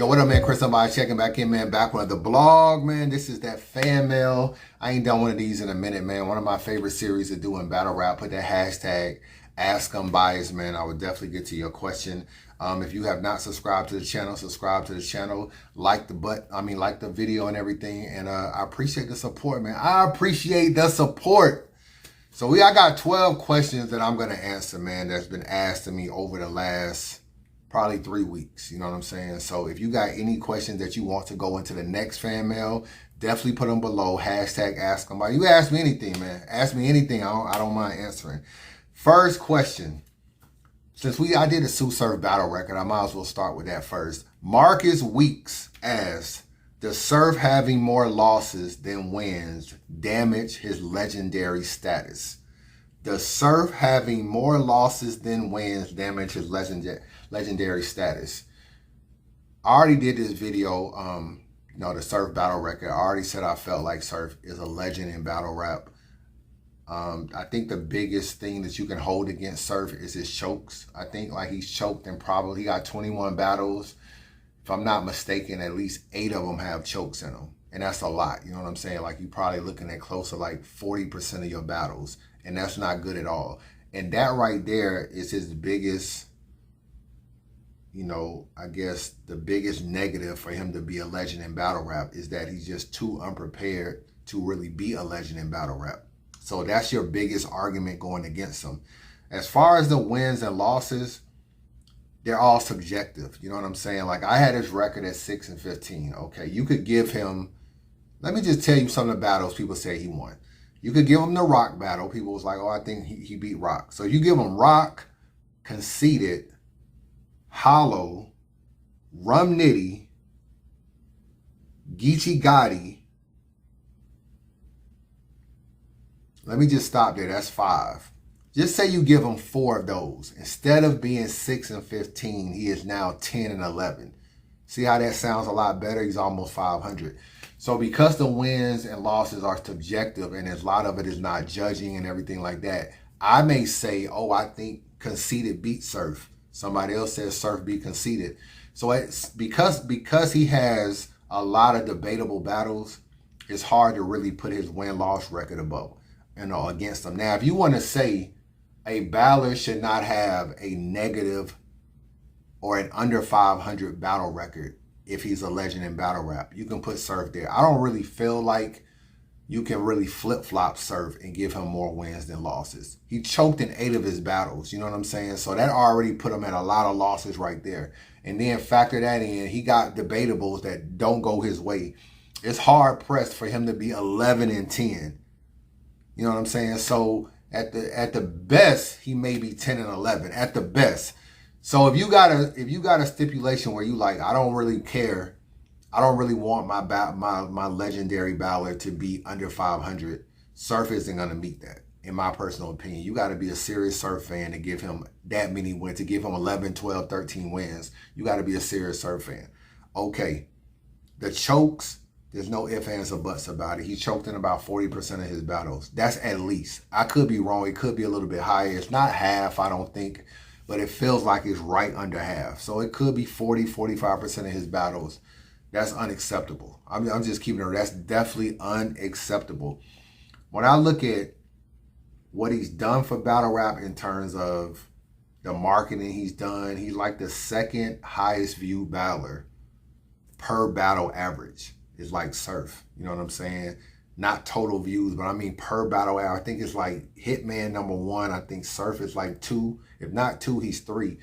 Yo, what up, man? Chris Unbias checking back in, man. Back with the blog, man. This is that fan mail. I ain't done one of these in a minute, man. One of my favorite series to do in battle rap. Put that hashtag Ask Unbias, man. I would definitely get to your question. If you have not subscribed to the channel, subscribe to the channel. Like the video and everything. And I appreciate the support, man. I appreciate the support. So I got 12 questions that I'm gonna answer, man. That's been asked to me over the last probably 3 weeks, you know what I'm saying? So if you got any questions that you want to go into the next fan mail, definitely put them below. Hashtag Ask Somebody. You ask me anything, man. Ask me anything. I don't mind answering. First question. Since I did a Sue Surf battle record, I might as well start with that first. Marcus Weeks asks, does Surf having more losses than wins damage his legendary status? Does Surf having more losses than wins damage his legendary status? I already did this video, the Surf battle record. I already said I felt like Surf is a legend in battle rap. I think the biggest thing that you can hold against Surf is his chokes. I think like he's choked and probably he got 21 battles. If I'm not mistaken, at least 8 of them have chokes in them. And that's a lot, you know what I'm saying? Like you're probably looking at close to like 40% of your battles. And that's not good at all. And that right there is his biggest, I guess the biggest negative for him to be a legend in battle rap is that he's just too unprepared to really be a legend in battle rap. So that's your biggest argument going against him. As far as the wins and losses, they're all subjective. You know what I'm saying? Like I had his record at 6-15. Okay, you could give him, let me just tell you some of the battles people say he won. You could give him the Rock battle. People was like, oh, I think he beat Rock. So you give him Rock, Conceited, Hollow, Rum Nitty, Geechee Gotti. Let me just stop there. That's 5. Just say you give him 4 of those. Instead of being 6-15, he is now 10-11. See how that sounds a lot better? He's almost 500. So because the wins and losses are subjective and a lot of it is not judging and everything like that, I may say, oh, I think Conceited beat Surf. Somebody else says Surf beat Conceited. So it's because he has a lot of debatable battles, it's hard to really put his win-loss record above, against him. Now, if you want to say a battler should not have a negative or an under 500 battle record if he's a legend in battle rap, you can put Surf there. I don't really feel like you can really flip-flop Surf and give him more wins than losses. He choked in 8 of his battles, you know what I'm saying? So that already put him at a lot of losses right there. And then factor that in, he got debatables that don't go his way. It's hard-pressed for him to be 11-10. You know what I'm saying? So at the best, he may be 10-11 at the best. So if you got a stipulation where you like, I don't really care, I don't really want my legendary battler to be under 500, Surf isn't gonna meet that, in my personal opinion. You got to be a serious Surf fan to give him that many wins, to give him 11, 12, 13 wins. You got to be a serious Surf fan. Okay, the chokes. There's no ifs, ands, or buts about it. He choked in about 40% of his battles. That's at least. I could be wrong. It could be a little bit higher. It's not half, I don't think, but it feels like it's right under half. So it could be 40, 45% of his battles. That's unacceptable. I'm just keeping it. That's definitely unacceptable. When I look at what he's done for battle rap in terms of the marketing he's done, he's like the 2nd highest viewed battler per battle average. Is like Surf, you know what I'm saying? Not total views, but I mean per battle hour. I think it's like Hitman #1. I think Surf is like 2. If not 2, he's 3.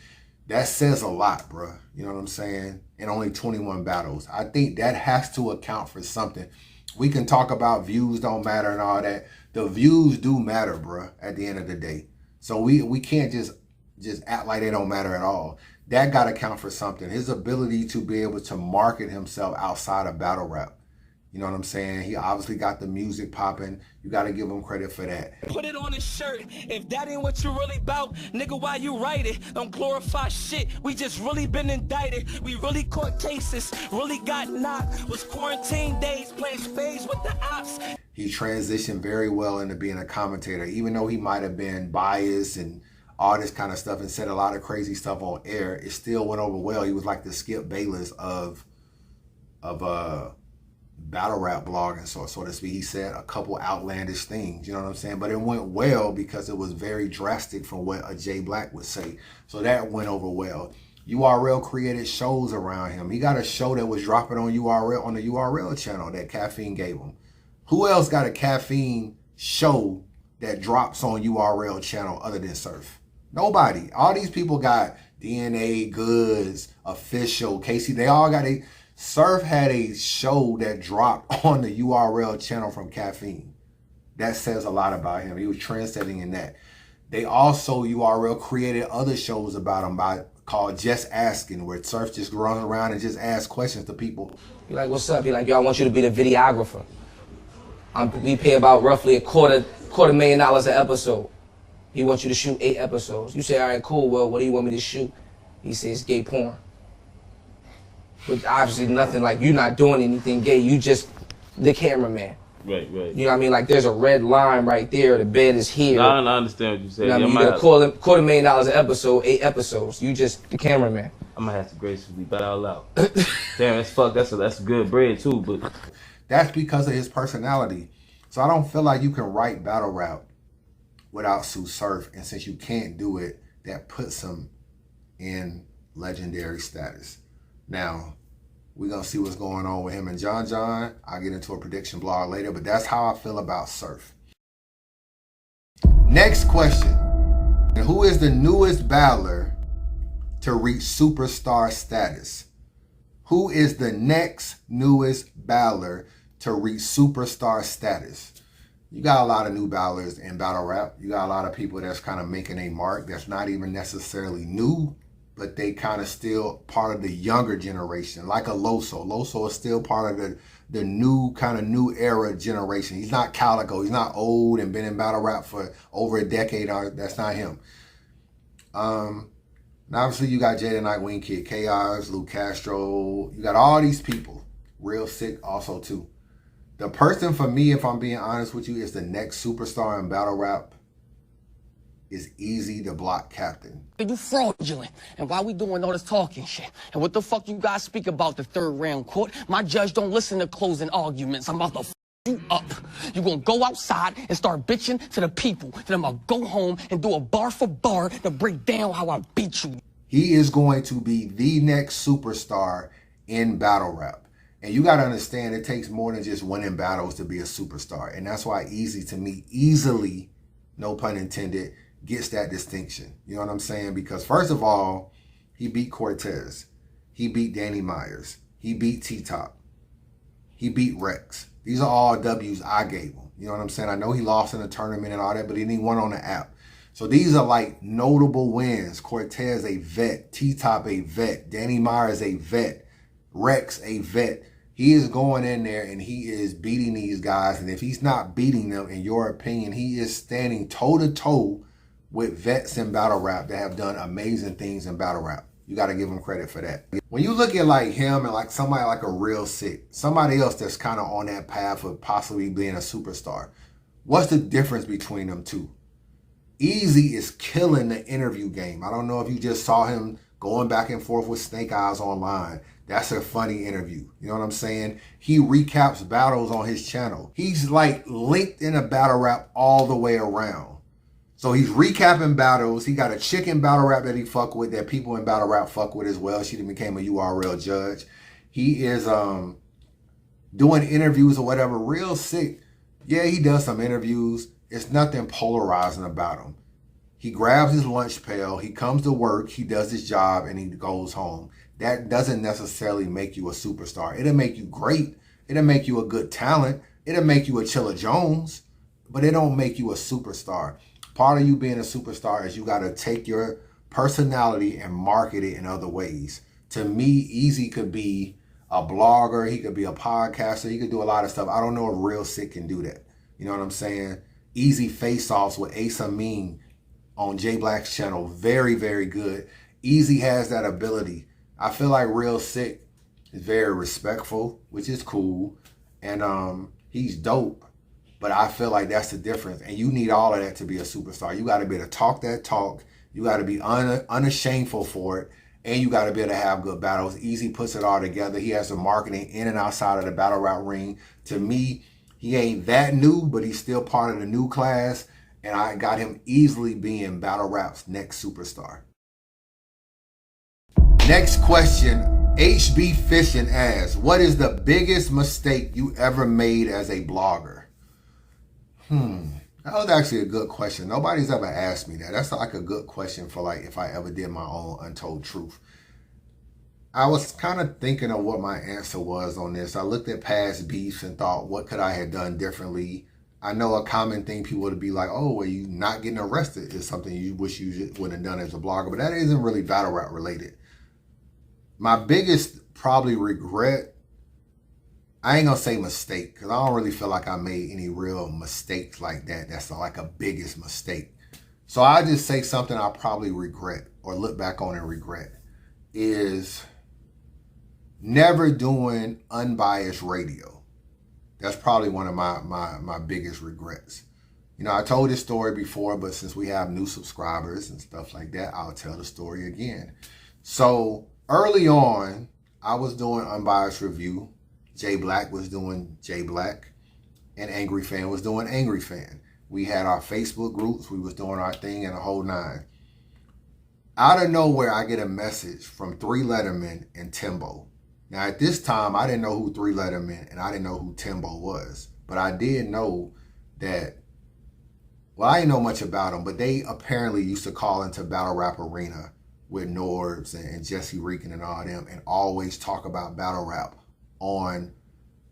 That says a lot, bro. You know what I'm saying? And only 21 battles. I think that has to account for something. We can talk about views don't matter and all that. The views do matter, bro, at the end of the day. So we can't just act like they don't matter at all. That got to count for something. His ability to be able to market himself outside of battle rap. You know what I'm saying? He obviously got the music popping. You got to give him credit for that. Put it on his shirt. If that ain't what you really about, nigga, why you write it? Don't glorify shit. We just really been indicted. We really caught cases. Really got knocked. Was quarantine days playing spades with the ops. He transitioned very well into being a commentator, even though he might have been biased and all this kind of stuff and said a lot of crazy stuff on air. It still went over well. He was like the Skip Bayless of battle rap blogging, so to speak. He said a couple outlandish things, you know what I'm saying? But it went well because it was very drastic from what a Jay Black would say. So that went over well. URL created shows around him. He got a show that was dropping on URL on the URL channel that Caffeine gave him. Who else got a Caffeine show that drops on URL channel other than Surf? Nobody. All these people got DNA, Goods, Official, Casey. They all got a... Surf had a show that dropped on the URL channel from Caffeine. That says a lot about him. He was trendsetting in that. They also, URL created other shows about him called Just Asking, where Surf just runs around and just asks questions to people. Be like, what's up? Be like, yo, I want you to be the videographer. We pay about roughly a quarter $1 million an episode. He wants you to shoot 8 episodes. You say, all right, cool. Well, what do you want me to shoot? He says, gay porn. But obviously nothing like you're not doing anything gay. You just the cameraman. Right. You know what I mean? Like there's a red line right there. The bed is here. No, I understand what you said. You know what I mean? You get a quarter $1 million an episode, 8 episodes. You just the cameraman. I might have to gracefully bow out. Damn, that's fuck. That's good bread too. But that's because of his personality. So I don't feel like you can write battle rap without Sue Surf, and since you can't do it, that puts him in legendary status. Now, we're going to see what's going on with him and John John. I'll get into a prediction blog later, but that's how I feel about Surf. Next question. Who is the newest battler to reach superstar status? Who is the next newest battler to reach superstar status? You got a lot of new battlers in battle rap. You got a lot of people that's kind of making a mark that's not even necessarily new, but they kind of still part of the younger generation, like a Loso. Loso is still part of the new kind of new era generation. He's not Calico. He's not old and been in battle rap for over a decade. That's not him. And obviously you got Jada Nightwing, Kid Chaos, Luke Castro. You got all these people. Real Sick also too. The person for me, if I'm being honest with you, is the next superstar in battle rap. Is Easy the Block Captain. You fraudulent. And why we doing all this talking shit? And what the fuck you guys speak about the 3rd round court? My judge don't listen to closing arguments. I'm about to f you up. You gonna go outside and start bitching to the people. Then I'm gonna go home and do a bar for bar to break down how I beat you. He is going to be the next superstar in battle rap. And you gotta understand it takes more than just winning battles to be a superstar. And that's why Easy, to me, easily, no pun intended, gets that distinction. You know what I'm saying? Because first of all, he beat Cortez. He beat Danny Myers. He beat T-Top. He beat Rex. These are all W's I gave him. You know what I'm saying? I know he lost in the tournament and all that, but he didn't win on the app. So these are like notable wins. Cortez a vet. T-Top a vet. Danny Myers a vet. Rex a vet. He is going in there and he is beating these guys. And if he's not beating them, in your opinion, he is standing toe-to-toe with vets in battle rap that have done amazing things in battle rap. You got to give him credit for that. When you look at like him and like somebody like a Real Sick, somebody else that's kind of on that path of possibly being a superstar, what's the difference between them two? Easy is killing the interview game. I don't know if you just saw him going back and forth with Snake Eyes online. That's a funny interview. You know what I'm saying? He recaps battles on his channel. He's like linked in a battle rap all the way around. So he's recapping battles. He got a chick in battle rap that he fuck with, that people in battle rap fuck with as well. She became a URL judge. He is doing interviews or whatever. Real Sick. Yeah, he does some interviews. It's nothing polarizing about him. He grabs his lunch pail. He comes to work. He does his job and he goes home. That doesn't necessarily make you a superstar. It'll make you great. It'll make you a good talent. It'll make you a Chilla Jones, but it don't make you a superstar. Part of you being a superstar is you got to take your personality and market it in other ways. To me, Easy could be a blogger. He could be a podcaster. He could do a lot of stuff. I don't know if Real Sick can do that. You know what I'm saying? Easy face-offs with Ace Amin on J Black's channel. Very, very good. Easy has that ability. I feel like Real Sick is very respectful, which is cool. And he's dope. But I feel like that's the difference. And you need all of that to be a superstar. You got to be able to talk that talk. You got to be unashameful for it. And you got to be able to have good battles. Easy puts it all together. He has the marketing in and outside of the battle rap ring. To me, he ain't that new, but he's still part of the new class. And I got him easily being battle rap's next superstar. Next question, HB Fishing asks, what is the biggest mistake you ever made as a blogger? That was actually a good question. Nobody's ever asked me that. That's like a good question for like if I ever did my own Untold Truth. I was kind of thinking of what my answer was on this. I looked at past beefs and thought, what could I have done differently? I know a common thing people would be like, oh, well, you not getting arrested is something you wish you would have done as a blogger, but that isn't really battle rap related. My biggest probably regret, I ain't gonna say mistake, because I don't really feel like I made any real mistakes like that. That's like a biggest mistake. So I just say something I probably regret or look back on and regret is never doing unbiased radio. That's probably one of my biggest regrets. You know, I told this story before, but since we have new subscribers and stuff like that, I'll tell the story again. So early on, I was doing Unbiased Review. Jay Black was doing Jay Black, and Angry Fan was doing Angry Fan. We had our Facebook groups. We was doing our thing and the whole nine. Out of nowhere, I get a message from 3 Letterman and Timbo. Now, at this time, I didn't know who 3 Letterman and I didn't know who Timbo was. But I did know that, well, I didn't know much about them, but they apparently used to call into Battle Rap Arena with Norbs and Jesse Reekin and all them and always talk about battle rap on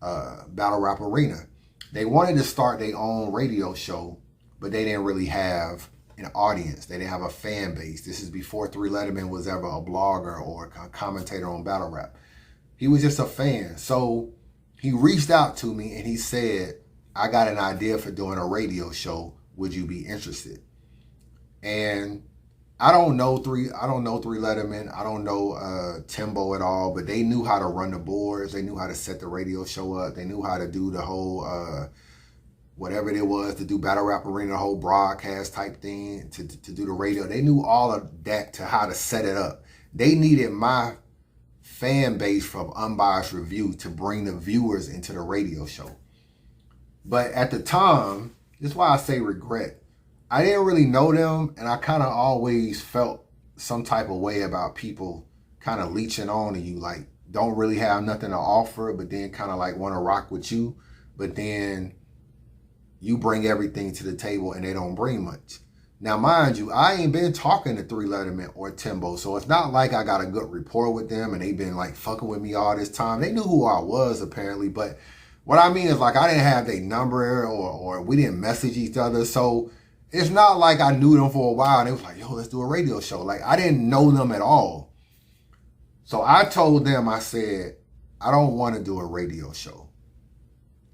Battle Rap Arena. They wanted to start their own radio show, but they didn't really have an audience. They didn't have a fan base. This is before 3 Letterman was ever a blogger or a commentator on battle rap. He was just a fan. So he reached out to me and he said, I got an idea for doing a radio show. Would you be interested? And I don't know 3 Letterman. I don't know Timbo at all, but they knew how to run the boards. They knew how to set the radio show up. They knew how to do the whole, whatever it was, to do Battle Rap Arena, the whole broadcast type thing, to do the radio. They knew all of that to how to set it up. They needed my fan base from Unbiased Review to bring the viewers into the radio show. But at the time, this is why I say regret. I didn't really know them, and I kind of always felt some type of way about people kind of leeching on to you, like don't really have nothing to offer, but then kind of like want to rock with you, but then you bring everything to the table and they don't bring much. Now, mind you, I ain't been talking to 3 Letterman or Timbo, so it's not like I got a good rapport with them and they've been like fucking with me all this time. They knew who I was apparently, but what I mean is like I didn't have their number or we didn't message each other, so it's not like I knew them for a while and it was like, yo, let's do a radio show. Like, I didn't know them at all. So I told them, I said, I don't want to do a radio show.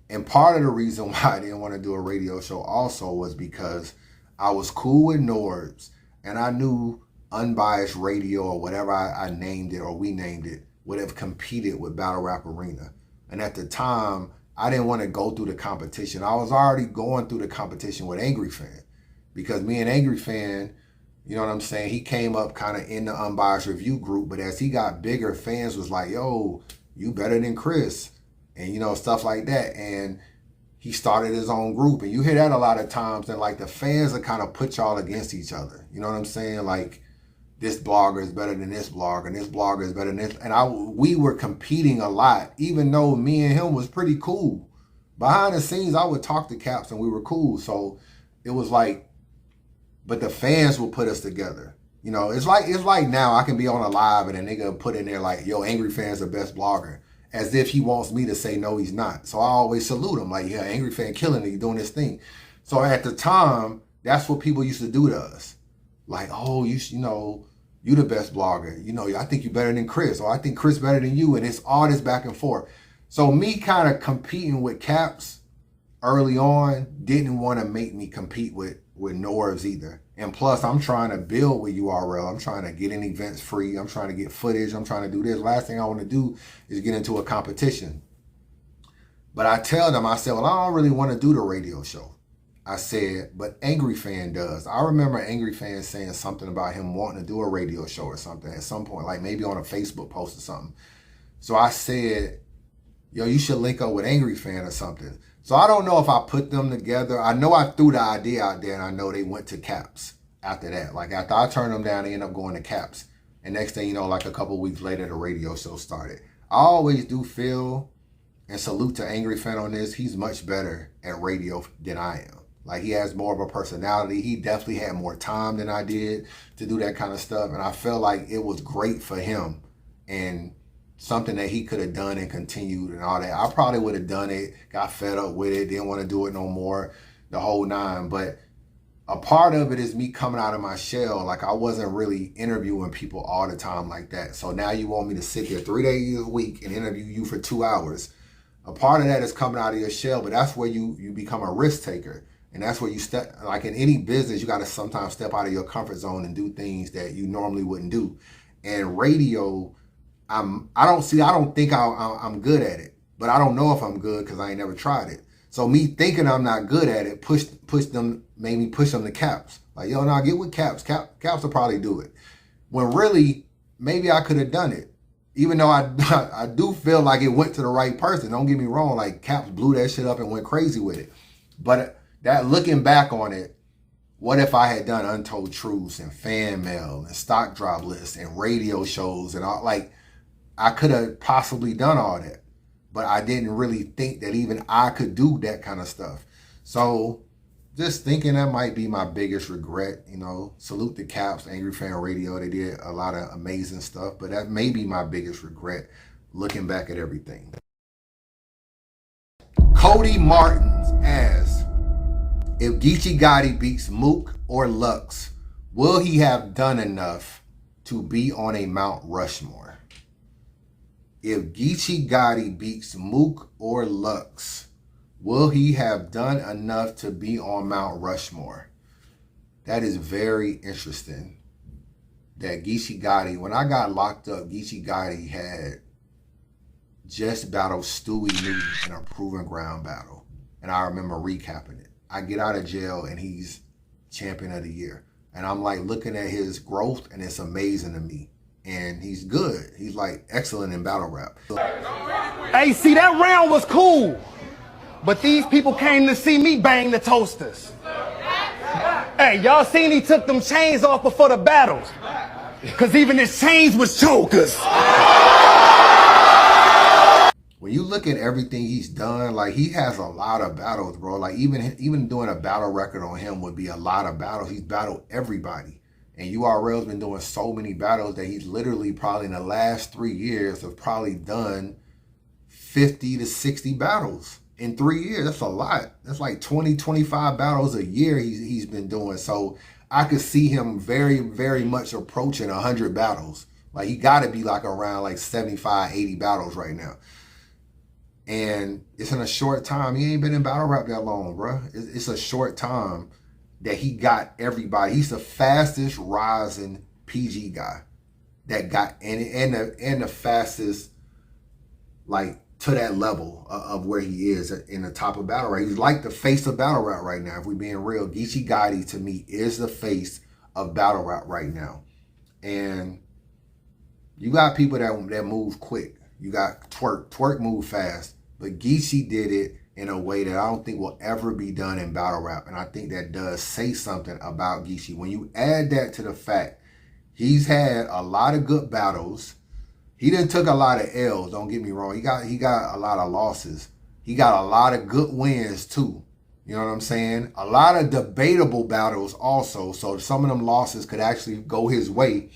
And part of the reason why I didn't want to do a radio show also was because I was cool with Norbs and I knew Unbiased Radio or whatever I named it or we named it would have competed with Battle Rap Arena. And at the time, I didn't want to go through the competition. I was already going through the competition with Angry Fan. Because me and Angry Fan, you know what I'm saying, he came up kind of in the Unbiased Review group, but as he got bigger, fans was like, yo, you better than Chris, and you know, stuff like that. And he started his own group, and you hear that a lot of times, and like the fans will kind of put y'all against each other. You know what I'm saying? Like, this blogger is better than this blogger, and this blogger is better than this. And we were competing a lot, even though me and him was pretty cool. Behind the scenes, I would talk to Caps, and we were cool. So it was like, but the fans will put us together. You know, it's like now I can be on a live and a nigga put in there like, yo, Angry Fan's the best blogger, as if he wants me to say no, he's not. So I always salute him like, yeah, Angry Fan killing it, he's doing this thing. So at the time, that's what people used to do to us. Like, oh, you know, you the best blogger. You know, I think you better than Chris, or I think Chris better than you, and it's all this back and forth. So me kind of competing with Caps early on didn't want to make me compete with Norbs either. And plus, I'm trying to build with URL. I'm trying to get in events free. I'm trying to get footage. I'm trying to do this. Last thing I want to do is get into a competition. But I tell them, I said, well, I don't really want to do the radio show. I said, but Angry Fan does. I remember Angry Fan saying something about him wanting to do a radio show or something at some point, like maybe on a Facebook post or something. So I said, yo, you should link up with Angry Fan or something. So I don't know if I put them together. I know I threw the idea out there, and I know they went to Caps after that. Like after I turned them down, they ended up going to Caps. And next thing you know, like a couple weeks later, the radio show started. I always do feel, and salute to Angry Fan on this, he's much better at radio than I am. Like he has more of a personality. He definitely had more time than I did to do that kind of stuff. And I felt like it was great for him and something that he could have done and continued and all that. I probably would have done it, got fed up with it, didn't want to do it no more, the whole nine. But a part of it is me coming out of my shell. Like I wasn't really interviewing people all the time like that. So now you want me to sit there 3 days a week and interview you for 2 hours. A part of that is coming out of your shell, but that's where you become a risk taker. And that's where you step, like in any business, you got to sometimes step out of your comfort zone and do things that you normally wouldn't do. And radio, I don't think I'm good at it, but I don't know if I'm good because I ain't never tried it. So me thinking I'm not good at it made me push them to Caps. Like, yo, now get with Caps. Caps will probably do it. When really, maybe I could have done it. Even though I do feel like it went to the right person. Don't get me wrong, like Caps blew that shit up and went crazy with it. But that looking back on it, what if I had done Untold Truths and FanMail and Stock Drop Lists and radio shows and all, like, I could have possibly done all that. But I didn't really think that even I could do that kind of stuff. So just thinking that might be my biggest regret, you know. Salute the Caps, Angry Fan Radio. They did a lot of amazing stuff, but that may be my biggest regret looking back at everything. Cody Martins asks, if Geechee Gotti beats Mook or Lux, will he have done enough to be on a Mount Rushmore? If Geechee Gotti beats Mook or Lux, will he have done enough to be on Mount Rushmore? That is very interesting. That Geechee Gotti, when I got locked up, Geechee Gotti had just battled Stewie Newton in a Proven Ground battle. And I remember recapping it. I get out of jail and he's champion of the year. And I'm like looking at his growth and it's amazing to me. And he's good. He's like excellent in battle rap. Hey, see, that round was cool. But these people came to see me bang the toasters. Hey, y'all seen he took them chains off before the battles. Cause even his chains was chokers. When you look at everything he's done, like he has a lot of battles, bro. Like even doing a battle record on him would be a lot of battles. He's battled everybody. And URL's been doing so many battles that he's literally probably in the last 3 years have probably done 50 to 60 battles in 3 years. That's a lot. That's like 20, 25 battles a year he's been doing. So I could see him very, very much approaching 100 battles. Like he got to be like around like 75, 80 battles right now. And it's in a short time. He ain't been in battle rap that long, bro. It's a short time that he got everybody. He's the fastest rising PG guy that got, and the fastest, like, to that level of where he is in the top of battle rap. He's like the face of battle rap right now. If we're being real, Geechee Gotti to me is the face of battle rap right now. And you got people that move quick. You got Twerk move fast. But Geechee did it in a way that I don't think will ever be done in battle rap. And I think that does say something about Geechee. When you add that to the fact he's had a lot of good battles. He done took a lot of L's, don't get me wrong. He got a lot of losses. He got a lot of good wins too. You know what I'm saying? A lot of debatable battles also. So some of them losses could actually go his way.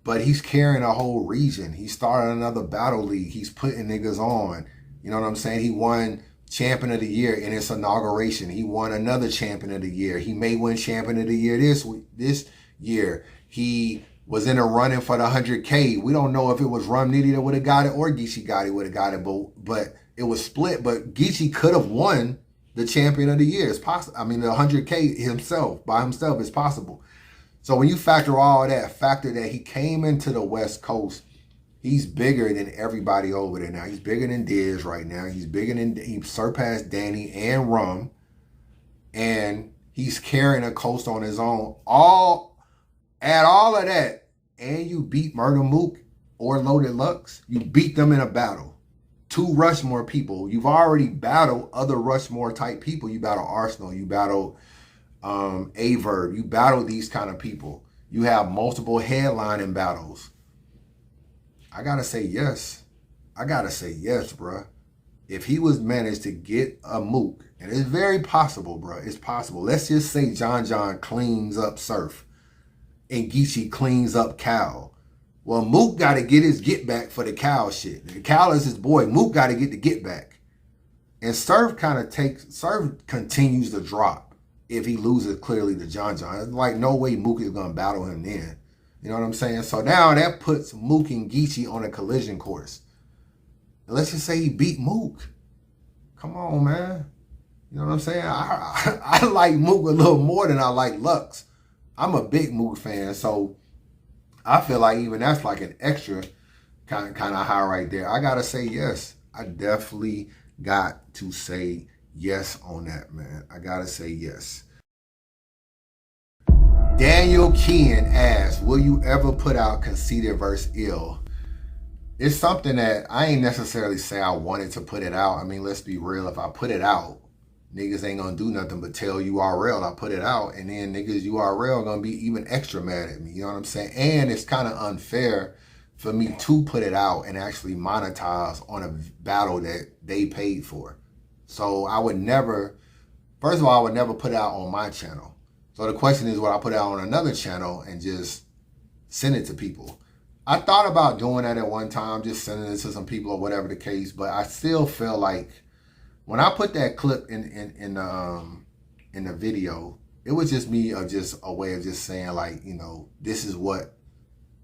But he's carrying a whole region. He started another battle league. He's putting niggas on. You know what I'm saying? He won Champion of the Year in its inauguration. He won another Champion of the Year. He may win Champion of the Year this year. He was in a running for the 100K. We don't know if it was Rum Nitty that would have got it or Geechee Gotti would have got it, but it was split. But Geechee could have won the Champion of the Year. It's possible. I mean, the 100K by himself is possible. So when you factor all that, factor that he came into the West Coast, he's bigger than everybody over there now. He's bigger than Diz right now. He surpassed Danny and Rum. and he's carrying a coast on his own. All of that, and you beat Murder Mook or Loaded Lux, you beat them in a battle. 2 Rushmore people. You've already battled other Rushmore type people. You battle Arsenal, you battle Averb, you battle these kind of people. You have multiple headlining battles. I gotta say yes. I gotta say yes, bruh. If he was managed to get a Mook, and it's very possible, bruh, it's possible. Let's just say John cleans up Surf and Geechee cleans up Cal. Well, Mook got to get his get back for the Cal shit. Cal is his boy. Mook got to get the get back. And Surf continues to drop if he loses clearly to John. It's like no way Mook is going to battle him then. You know what I'm saying? So now that puts Mook and Geechee on a collision course. And let's just say he beat Mook. Come on, man. You know what I'm saying? I like Mook a little more than I like Lux. I'm a big Mook fan, so I feel like even that's like an extra kind of high right there. I got to say yes. I definitely got to say yes on that, man. I got to say yes. Daniel Kean asks, will you ever put out Conceited vs. Ill? It's something that I ain't necessarily say I wanted to put it out. I mean, let's be real. If I put it out, niggas ain't gonna do nothing but tell URL I put it out, and then niggas URL gonna be even extra mad at me. You know what I'm saying? And it's kind of unfair for me to put it out and actually monetize on a battle that they paid for. So I would never, first of all, I would never put it out on my channel. So the question is, would I put it out on another channel and just send it to people? I thought about doing that at one time, just sending it to some people or whatever the case, but I still feel like when I put that clip in the video, it was just me just a way of just saying, like, you know, this is what,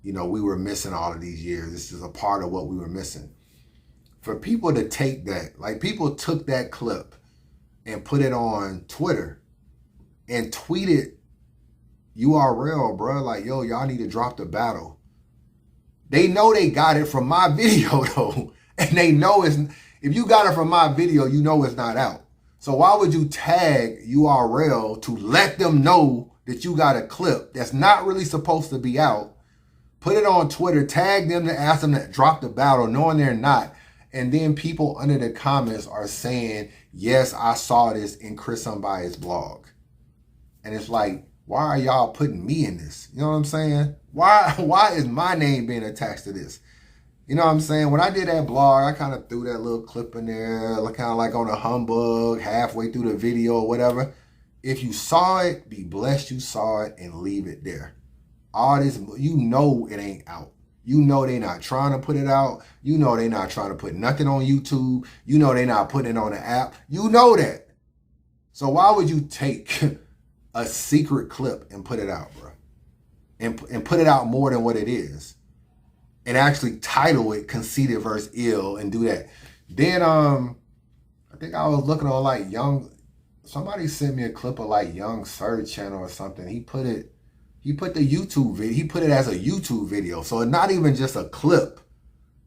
you know, we were missing all of these years. This is a part of what we were missing. For people to take that, like people took that clip and put it on Twitter and tweeted URL, bro, like, yo, y'all need to drop the battle. They know they got it from my video though. And they know it's, if you got it from my video, you know it's not out. So why would you tag URL to let them know that you got a clip that's not really supposed to be out? Put it on Twitter, tag them to ask them to drop the battle, knowing they're not. And then people under the comments are saying, yes, I saw this in Chris Unbias blog. And it's like, why are y'all putting me in this? You know what I'm saying? Why is my name being attached to this? You know what I'm saying? When I did that blog, I kind of threw that little clip in there, kind of like on a humbug, halfway through the video or whatever. If you saw it, be blessed you saw it and leave it there. All this, you know it ain't out. You know they not trying to put it out. You know they not trying to put nothing on YouTube. You know they not putting it on the app. You know that. So why would you take a secret clip and put it out, bro? And put it out more than what it is. And actually title it Conceited vs. Ill and do that. Then I think I was looking on like somebody sent me a clip of like Young Surge channel or something. He put the YouTube video, he put it as a YouTube video. So it's not even just a clip.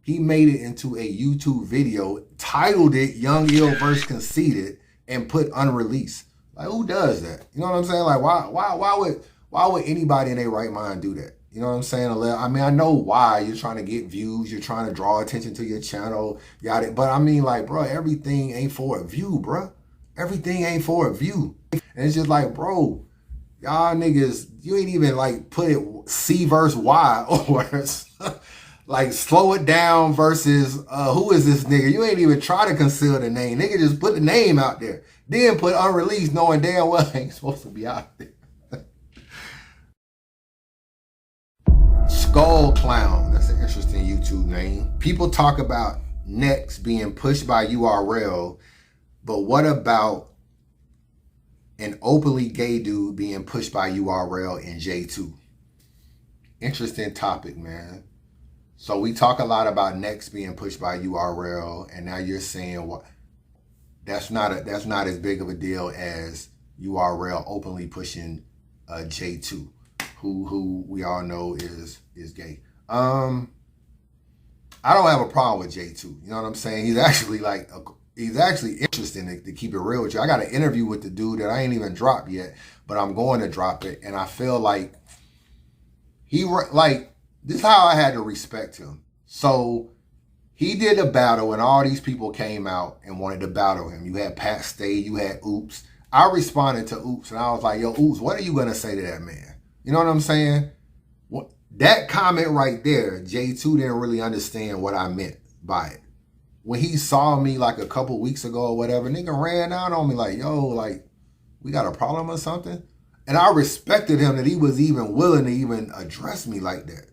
He made it into a YouTube video, titled it Young Ill vs. Conceited, and put unreleased. Like, who does that? You know what I'm saying? Like, why would anybody in their right mind do that? You know what I'm saying? I mean, I know why. You're trying to get views. You're trying to draw attention to your channel. But I mean, like, bro, everything ain't for a view, bro. Everything ain't for a view. And it's just like, bro, y'all niggas, you ain't even like put it C versus Y or like slow it down versus who is this nigga? You ain't even try to conceal the name. Nigga just put the name out there. Then put unreleased knowing damn well it ain't supposed to be out there. Skull Clown, that's an interesting YouTube name. People talk about Next being pushed by URL, but what about an openly gay dude being pushed by URL in J2? Interesting topic, man. So we talk a lot about Next being pushed by URL, and now you're saying what? That's not as big of a deal as URL openly pushing J2. Who we all know is gay. I don't have a problem with J2. You know what I'm saying? He's actually like he's actually interesting to keep it real with you. I got an interview with the dude that I ain't even dropped yet, but I'm going to drop it. And I feel like this is how I had to respect him. So he did a battle and all these people came out and wanted to battle him. You had Pat Stay, you had Oops. I responded to Oops and I was like, yo, Oops, what are you going to say to that man? You know what I'm saying? That comment right there, J2 didn't really understand what I meant by it. When he saw me like a couple weeks ago or whatever, nigga ran out on me like, yo, like, we got a problem or something? And I respected him that he was even willing to even address me like that.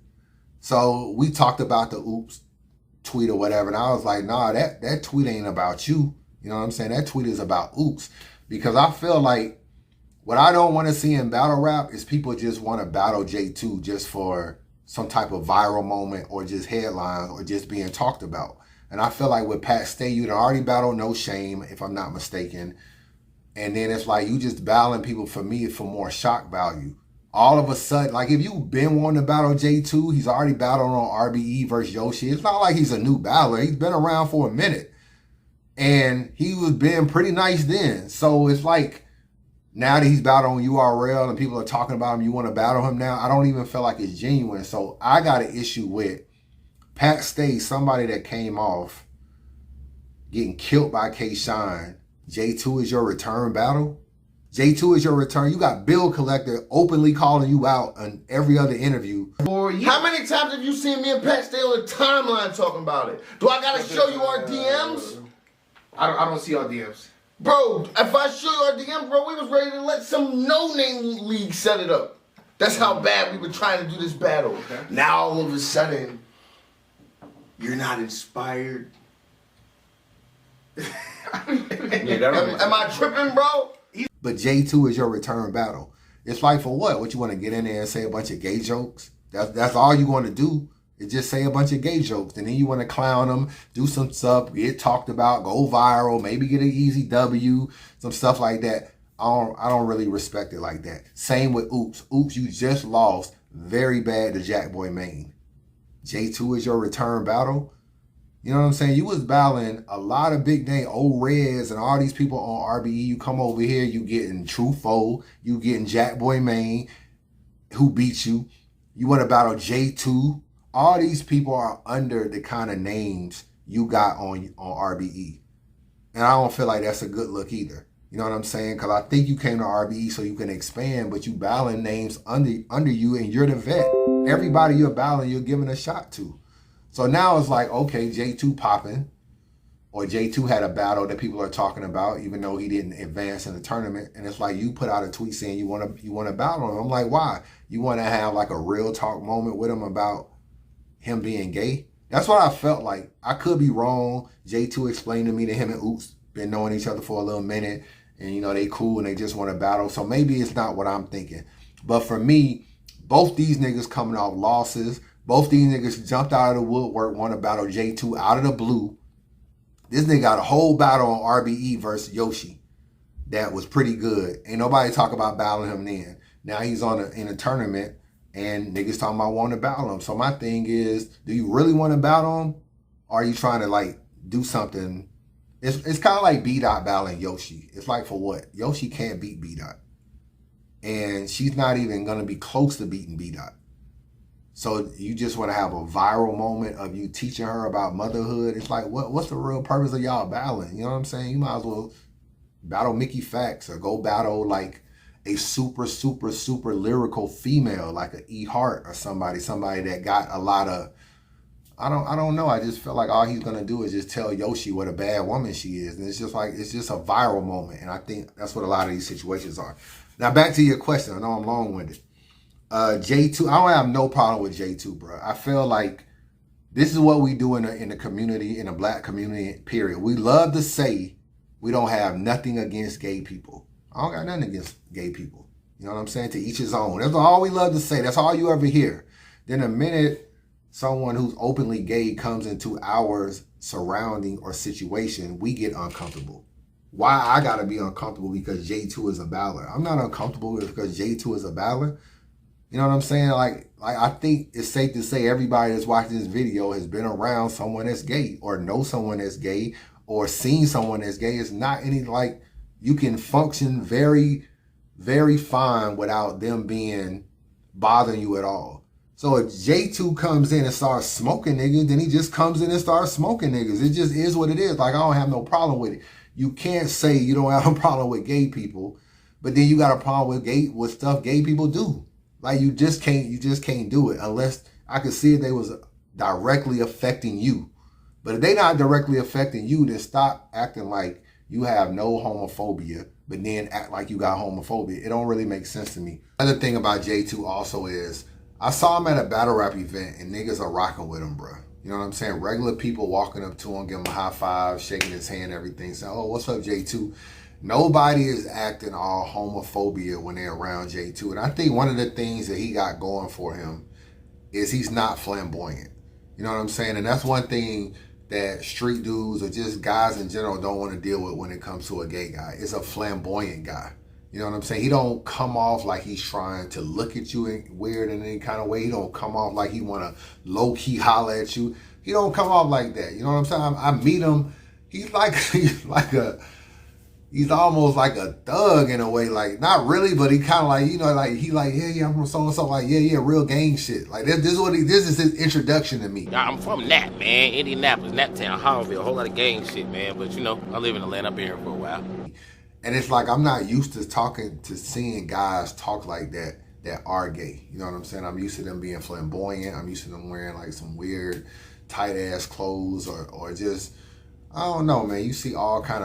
So we talked about the Oops tweet or whatever, and I was like, nah, that tweet ain't about you. You know what I'm saying? That tweet is about Oops. Because I feel like what I don't want to see in battle rap is people just want to battle J2 just for some type of viral moment or just headlines or just being talked about. And I feel like with Pat Stay, you'd already battled No Shame, if I'm not mistaken. And then it's like you just battling people for me for more shock value. All of a sudden, like if you've been wanting to battle J2, he's already battled on RBE versus Yoshi. It's not like he's a new battler. He's been around for a minute. And he was being pretty nice then. So it's like now that he's battled on URL and people are talking about him, you want to battle him now? I don't even feel like it's genuine. So I got an issue with Pat Stay, somebody that came off getting killed by K-Shine. J2 is your return battle? J2 is your return. You got Bill Collector openly calling you out on every other interview. How many times have you seen me and Pat Stay on the timeline talking about it? Do I gotta show you our DMs? I don't see our DMs. Bro, if I show you our DMs, bro, we was ready to let some no-name league set it up. That's how bad we were trying to do this battle. Okay. Now all of a sudden, you're not inspired. Am I tripping, bro? But J2 is your return battle. It's like for what? What, you want to get in there and say a bunch of gay jokes? That's all you want to do is just say a bunch of gay jokes. And then you want to clown them, do some stuff, get talked about, go viral, maybe get an easy W, some stuff like that. I don't really respect it like that. Same with Oops. Oops, you just lost very bad to Jackboy Maine. J2 is your return battle. You know what I'm saying? You was battling a lot of big name, old Reds and all these people on RBE. You come over here, you getting True Foe, you getting Jackboy Maine, who beat you. You want to battle J2. All these people are under the kind of names you got on RBE. And I don't feel like that's a good look either. You know what I'm saying? Because I think you came to RBE so you can expand, but you battling names under you and you're the vet. Everybody you're battling, you're giving a shot to. So now it's like, okay, J2 popping, or J2 had a battle that people are talking about, even though he didn't advance in the tournament. And it's like you put out a tweet saying you want to battle him. I'm like, why? You want to have like a real talk moment with him about him being gay? That's what I felt like. I could be wrong. J2 explained to me that him and Oops been knowing each other for a little minute, and you know they cool and they just want to battle. So maybe it's not what I'm thinking. But for me, both these niggas coming off losses. Both these niggas jumped out of the woodwork, want to battle J2 out of the blue. This nigga got a whole battle on RBE versus Yoshi that was pretty good. Ain't nobody talk about battling him then. Now he's in a tournament and niggas talking about wanting to battle him. So my thing is, do you really want to battle him? Or are you trying to like do something? It's kind of like B-Dot battling Yoshi. It's like for what? Yoshi can't beat B-Dot. And she's not even going to be close to beating B-Dot. So you just want to have a viral moment of you teaching her about motherhood. It's like, what's the real purpose of y'all battling? You know what I'm saying? You might as well battle Mickey Fax or go battle like a super, super, super lyrical female like a E Hart or somebody that got a lot of, I don't know. I just feel like all he's going to do is just tell Yoshi what a bad woman she is. And it's just like, it's just a viral moment. And I think that's what a lot of these situations are. Now back to your question. I know I'm long-winded. J2, I don't have no problem with J2, bro. I feel like this is what we do in the community, in the black community, period. We love to say we don't have nothing against gay people. I don't got nothing against gay people. You know what I'm saying? To each his own. That's all we love to say. That's all you ever hear. Then the minute someone who's openly gay comes into our surrounding or situation, we get uncomfortable. Why I gotta be uncomfortable because J2 is a battler? I'm not uncomfortable because J2 is a battler. You know what I'm saying? Like I think it's safe to say everybody that's watching this video has been around someone that's gay or know someone that's gay or seen someone that's gay. It's not any, like, you can function very, very fine without them being bothering you at all. So if J2 comes in and starts smoking niggas, then he just comes in and starts smoking niggas. It just is what it is. Like, I don't have no problem with it. You can't say you don't have a problem with gay people, but then you got a problem with stuff gay people do. Like, you just can't do it unless I could see if they was directly affecting you. But if they not directly affecting you, then stop acting like you have no homophobia, but then act like you got homophobia. It don't really make sense to me. Another thing about J2 also is, I saw him at a battle rap event and niggas are rocking with him, bro. You know what I'm saying? Regular people walking up to him, giving him a high five, shaking his hand, everything, saying, oh, what's up, J2? Nobody is acting all homophobia when they're around J2. And I think one of the things that he got going for him is he's not flamboyant. You know what I'm saying? And that's one thing that street dudes or just guys in general don't want to deal with when it comes to a gay guy. It's a flamboyant guy. You know what I'm saying? He don't come off like he's trying to look at you weird in any kind of way. He don't come off like he want to low-key holler at you. He don't come off like that. You know what I'm saying? I meet him. He's almost like a thug in a way. Like, not really, but he kind of like, you know, like, he like, yeah, I'm from so-and-so. Like, yeah, real gang shit. Like, this is his introduction to me. I'm from Nat, man. Indianapolis, Nat Town, Harville, a whole lot of gang shit, man. But, you know, I live in Atlanta. I've been here for a while. And it's like, I'm not used to seeing guys talk like that are gay. You know what I'm saying? I'm used to them being flamboyant. I'm used to them wearing like some weird tight ass clothes or just, I don't know, man. You see all kind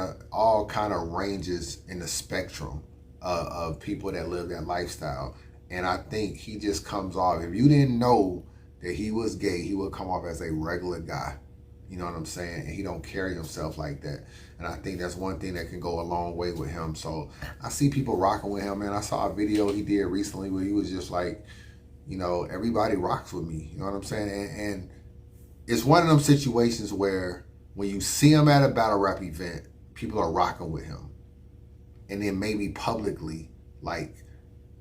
of ranges in the spectrum of people that live that lifestyle. And I think he just comes off, if you didn't know that he was gay, he would come off as a regular guy. You know what I'm saying? And he don't carry himself like that. And I think that's one thing that can go a long way with him. So I see people rocking with him, man. I saw a video he did recently where he was just like, you know, everybody rocks with me. You know what I'm saying? And it's one of them situations where when you see him at a battle rap event, people are rocking with him. And then maybe publicly, like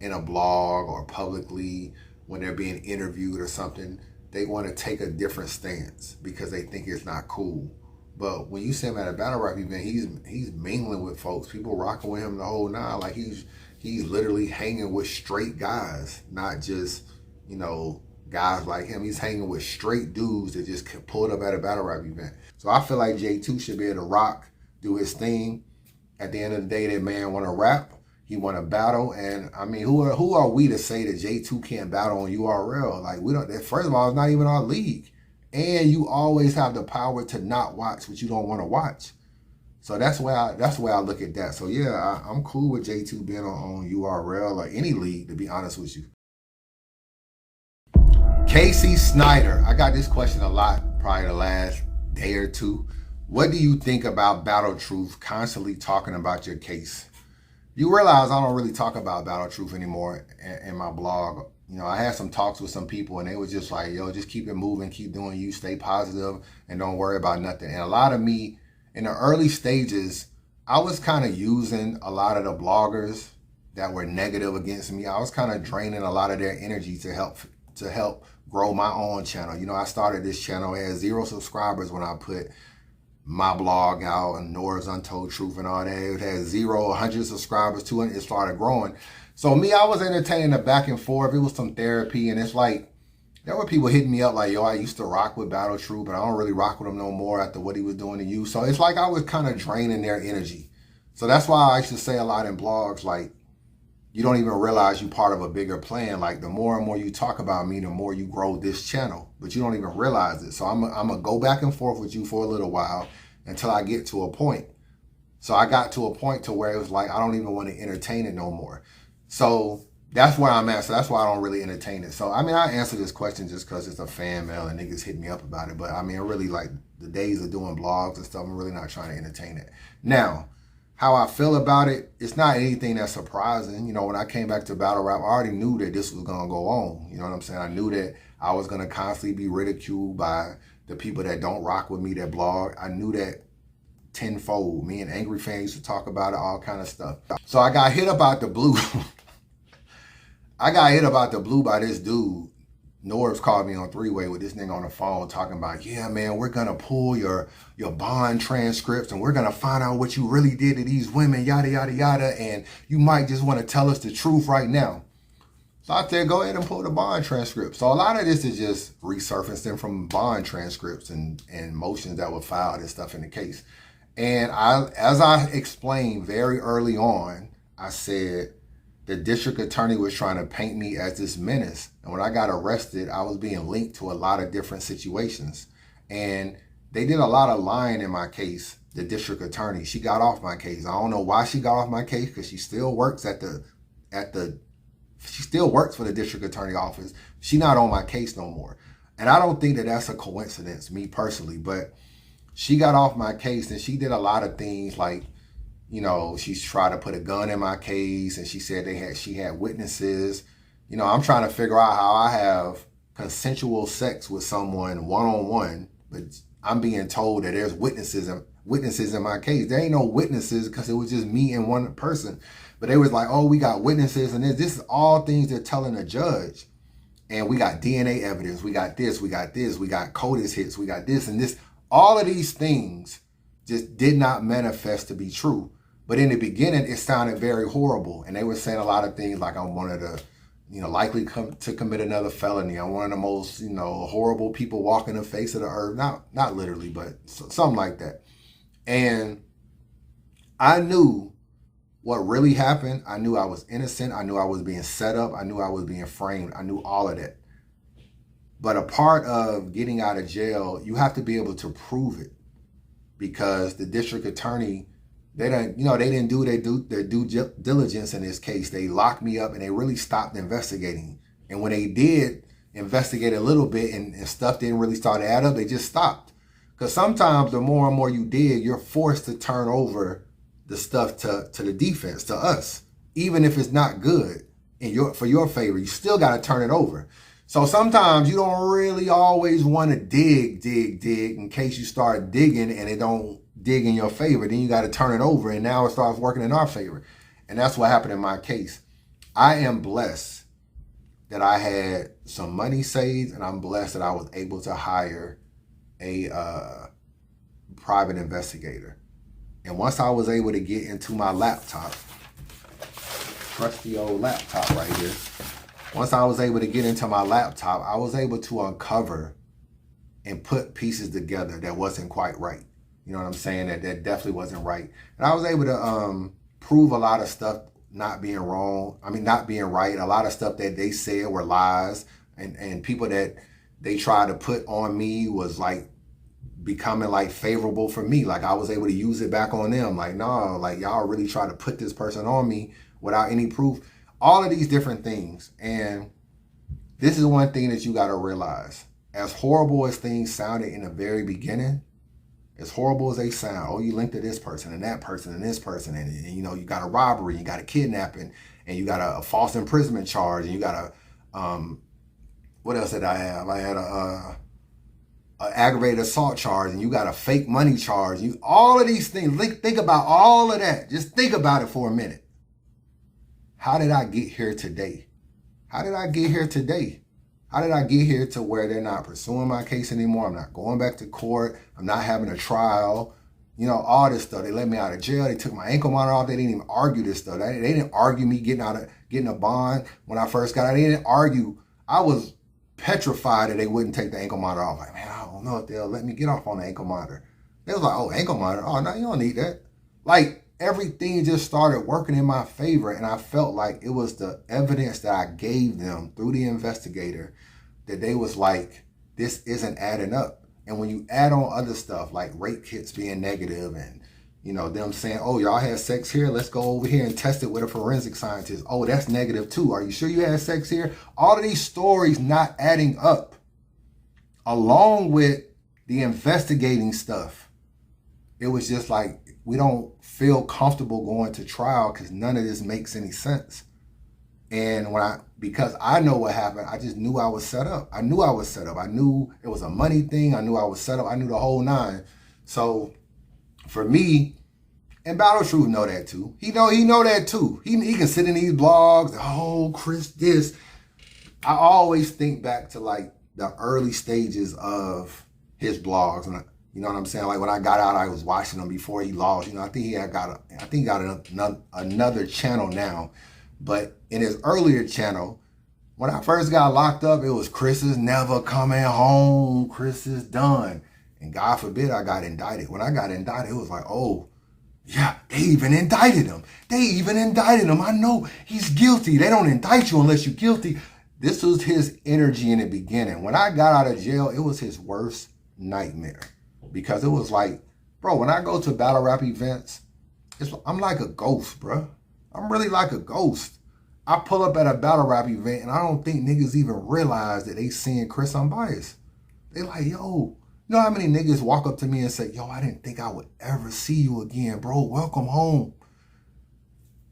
in a blog or publicly when they're being interviewed or something, they want to take a different stance because they think it's not cool. But when you see him at a battle rap event, he's mingling with folks. People rocking with him the whole nine. Like he's literally hanging with straight guys, not just, you know, guys like him. He's hanging with straight dudes that just pulled up at a battle rap event. So I feel like J2 should be able to rock, do his thing. At the end of the day, that man want to rap. He want to battle, and I mean, who are we to say that J2 can't battle on URL? Like, we don't. First of all, it's not even our league, and you always have the power to not watch what you don't want to watch. So that's where I look at that. So yeah, I'm cool with J2 being on URL or any league, to be honest with you. Casey Snyder, I got this question a lot, probably the last day or two. What do you think about Battle Truth constantly talking about your case? You realize I don't really talk about Battle Truth anymore in my blog. You know, I had some talks with some people and they was just like, yo, just keep it moving, keep doing you, stay positive, and don't worry about nothing. And a lot of me, in the early stages, I was kind of using a lot of the bloggers that were negative against me. I was kind of draining a lot of their energy to help grow my own channel. You know, I started this channel, it had 0 subscribers when I put my blog out and Nora's Untold Truth and all that. It had 0, 100 subscribers, 200, it started growing. So me, I was entertaining the back and forth. It was some therapy, and it's like, there were people hitting me up like, yo, I used to rock with Battle Truth, but I don't really rock with him no more after what he was doing to you. So it's like I was kind of draining their energy. So that's why I used to say a lot in blogs, like, you don't even realize you're part of a bigger plan. Like, the more and more you talk about me, the more you grow this channel, but you don't even realize it. So I'm gonna go back and forth with you for a little while until I get to a point. So I got to a point to where it was like, I don't even want to entertain it no more. So that's where I'm at. So that's why I don't really entertain it. So, I mean, I answer this question just because it's a fan mail and niggas hit me up about it. But I mean, I really like the days of doing blogs and stuff. I'm really not trying to entertain it. Now, how I feel about it, it's not anything that's surprising. You know, when I came back to battle rap, I already knew that this was going to go on. You know what I'm saying? I knew that I was going to constantly be ridiculed by the people that don't rock with me, that blog. I knew that tenfold. Me and Angry Fan used to talk about it, all kind of stuff. So I got hit about the blue. I got hit about the blue by this dude Norbs called me on three-way with this nigga on the phone talking about, yeah, man, we're going to pull your bond transcripts and we're going to find out what you really did to these women, yada, yada, yada, and you might just want to tell us the truth right now. So I said, go ahead and pull the bond transcript. So a lot of this is just resurfacing from bond transcripts and motions that were filed and stuff in the case. And as I explained very early on, I said the district attorney was trying to paint me as this menace. And when I got arrested, I was being linked to a lot of different situations. And they did a lot of lying in my case, the district attorney. She got off my case. I don't know why she got off my case, because she still works she still works for the district attorney office. She's not on my case no more. And I don't think that that's a coincidence, me personally, but she got off my case and she did a lot of things like, you know, she's tried to put a gun in my case and she said she had witnesses. You know, I'm trying to figure out how I have consensual sex with someone one-on-one, but I'm being told that there's witnesses in my case. There ain't no witnesses because it was just me and one person. But they was like, oh, we got witnesses and this is all things they're telling the judge. And we got DNA evidence, we got this, we got CODIS hits, we got this and this. All of these things just did not manifest to be true. But in the beginning, it sounded very horrible. And they were saying a lot of things like I'm one of the, likely to commit another felony. I'm one of the most, horrible people walking the face of the earth. Not literally, but something like that. And I knew what really happened. I knew I was innocent. I knew I was being set up. I knew I was being framed. I knew all of that. But a part of getting out of jail, you have to be able to prove it, because the district attorney, they didn't do their due diligence in this case. They locked me up and they really stopped investigating. And when they did investigate a little bit and stuff didn't really start to add up, they just stopped. Because sometimes the more and more you dig, you're forced to turn over the stuff to the defense, to us. Even if it's not good for your favor, you still got to turn it over. So sometimes you don't really always want to dig in case you start digging and it don't dig in your favor. Then you got to turn it over and now it starts working in our favor. And that's what happened in my case. I am blessed that I had some money saved, and I'm blessed that I was able to hire a private investigator. And once I was able to get into my laptop, trusty old laptop right here, once I was able to get into my laptop, I was able to uncover and put pieces together that wasn't quite right. You know what I'm saying? That definitely wasn't right. And I was able to prove a lot of stuff not being right. A lot of stuff that they said were lies. And people that they tried to put on me was like becoming like favorable for me. Like I was able to use it back on them. Like, no, like y'all really try to put this person on me without any proof. All of these different things. And this is one thing that you got to realize. As horrible as things sounded in the very beginning, as horrible as they sound, oh, you linked to this person and that person and this person, and you got a robbery, you got a kidnapping, and you got a false imprisonment charge, and you got a, what else did I have? I had a aggravated assault charge, and you got a fake money charge. All of these things, think about all of that. Just think about it for a minute. How did I get here today? How did I get here today? How did I get here to where they're not pursuing my case anymore? I'm not going back to court. I'm not having a trial. All this stuff. They let me out of jail. They took my ankle monitor off. They didn't even argue this stuff. They didn't argue me getting a bond when I first got out. They didn't argue. I was petrified that they wouldn't take the ankle monitor off. Like, man, I don't know if they'll let me get off on the ankle monitor. They was like, oh, ankle monitor? Oh, no, you don't need that. Like, everything just started working in my favor, and I felt like it was the evidence that I gave them through the investigator that they was like, this isn't adding up. And when you add on other stuff like rape kits being negative and, them saying, oh, y'all had sex here, let's go over here and test it with a forensic scientist. Oh, that's negative too. Are you sure you had sex here? All of these stories not adding up, along with the investigating stuff. It was just like, we don't feel comfortable going to trial because none of this makes any sense. And because I know what happened, I just knew I was set up. I knew I was set up. I knew it was a money thing. I knew I was set up. I knew the whole nine. So for me, and Battle Truth know that too. He know that too. He can sit in these blogs, oh, Chris this. I always think back to like the early stages of his blogs, and you know what I'm saying. Like when I got out, I was watching him before he lost. You know, I think he got another channel now, but in his earlier channel, when I first got locked up, it was Chris is never coming home. Chris is done, and God forbid I got indicted. When I got indicted, it was like, oh. Yeah, they even indicted him. I know he's guilty. They don't indict you unless you're guilty. This was his energy in the beginning. When I got out of jail, it was his worst nightmare. Because it was like, bro, when I go to battle rap events, I'm like a ghost, bro. I'm really like a ghost. I pull up at a battle rap event and I don't think niggas even realize that they seeing Chris Unbiased. They like, yo, you know how many niggas walk up to me and say, yo, I didn't think I would ever see you again, bro. Welcome home.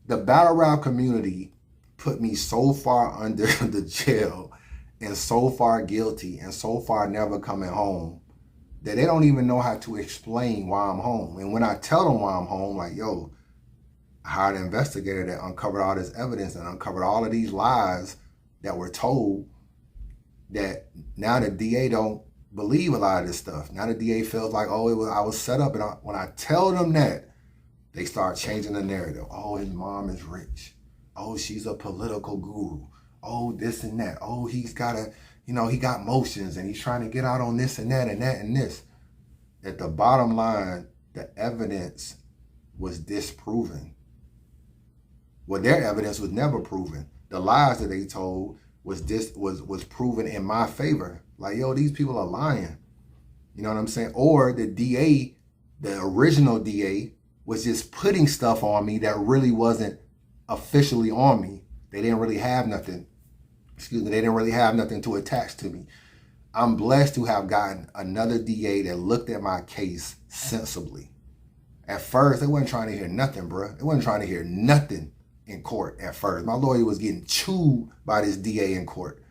The battle rap community put me so far under the jail and so far guilty and so far never coming home that they don't even know how to explain why I'm home. And when I tell them why I'm home, like, yo, I hired an investigator that uncovered all this evidence and uncovered all of these lies that were told, that now the DA don't believe a lot of this stuff. Now the DA feels like, oh, I was set up. And when I tell them that, they start changing the narrative. Oh, his mom is rich. Oh, she's a political guru. Oh, this and that. Oh, he's got he got motions and he's trying to get out on this and that and that and this. At the bottom line, the evidence was disproven. Well, their evidence was never proven. The lies that they told was proven in my favor. Like, yo, these people are lying. You know what I'm saying? Or the DA, the original DA, was just putting stuff on me that really wasn't officially on me. They didn't really have nothing. They didn't really have nothing to attach to me. I'm blessed to have gotten another DA that looked at my case sensibly. At first, they wasn't trying to hear nothing, bro. They wasn't trying to hear nothing in court at first. My lawyer was getting chewed by this DA in court.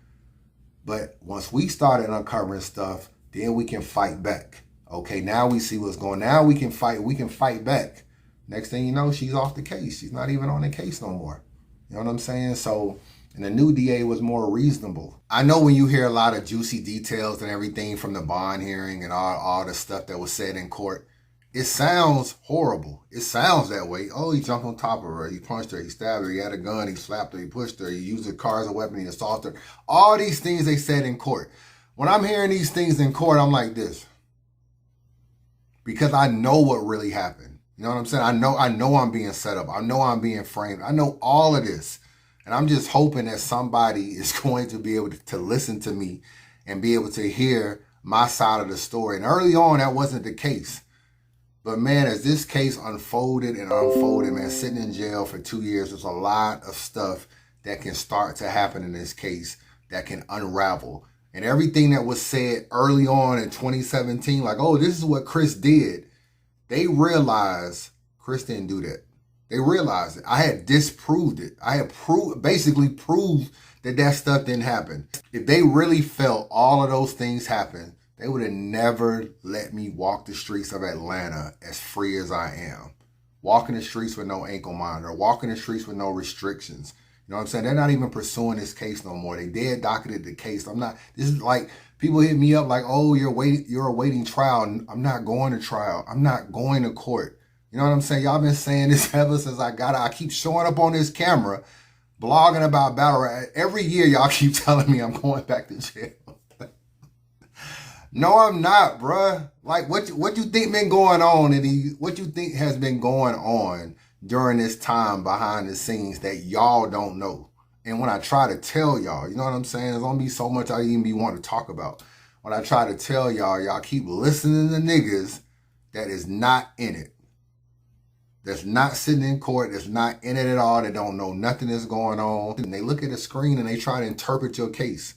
But once we started uncovering stuff, then we can fight back. Okay, now we see what's going on. Now we can fight back. Next thing you know, she's off the case. She's not even on the case no more. You know what I'm saying? So, and the new DA was more reasonable. I know when you hear a lot of juicy details and everything from the bond hearing and all the stuff that was said in court, it sounds horrible. It sounds that way. Oh, he jumped on top of her. He punched her. He stabbed her. He had a gun. He slapped her. He pushed her. He used her car as a weapon. He assaulted her. All these things they said in court. When I'm hearing these things in court, I'm like this. Because I know what really happened. You know what I'm saying? I know I'm being set up. I know I'm being framed. I know all of this. And I'm just hoping that somebody is going to be able to listen to me and be able to hear my side of the story. And early on, that wasn't the case. But man, as this case unfolded, man, sitting in jail for 2 years, there's a lot of stuff that can start to happen in this case that can unravel. And everything that was said early on in 2017, like, oh, this is what Chris did. They realized Chris didn't do that. They realized it. I had disproved it. I had basically proved that stuff didn't happen. If they really felt all of those things happened, they would have never let me walk the streets of Atlanta as free as I am. Walking the streets with no ankle monitor, walking the streets with no restrictions. You know what I'm saying? They're not even pursuing this case no more. They dead docketed the case. This is like, people hit me up like, oh, you're awaiting trial. I'm not going to trial. I'm not going to court. You know what I'm saying? Y'all been saying this ever since I got out. I keep showing up on this camera, blogging about battle rap. Every year y'all keep telling me I'm going back to jail. No, I'm not, bruh. Like, what you think been going on, and what you think has been going on during this time behind the scenes that y'all don't know? And when I try to tell y'all, you know what I'm saying? There's gonna be so much I even be wanting to talk about. When I try to tell y'all, y'all keep listening to niggas that is not in it. That's not sitting in court, that's not in it at all, that don't know nothing that's going on. And they look at the screen and they try to interpret your case.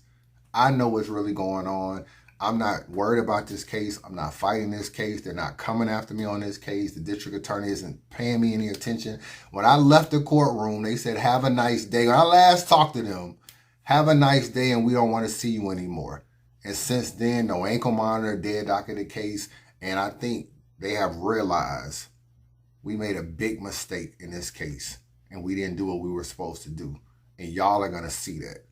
I know what's really going on. I'm not worried about this case. I'm not fighting this case. They're not coming after me on this case. The district attorney isn't paying me any attention. When I left the courtroom, they said, have a nice day. When I last talked to them, have a nice day and we don't want to see you anymore. And since then, no ankle monitor, dead docketed case. And I think they have realized we made a big mistake in this case. And we didn't do what we were supposed to do. And y'all are going to see that.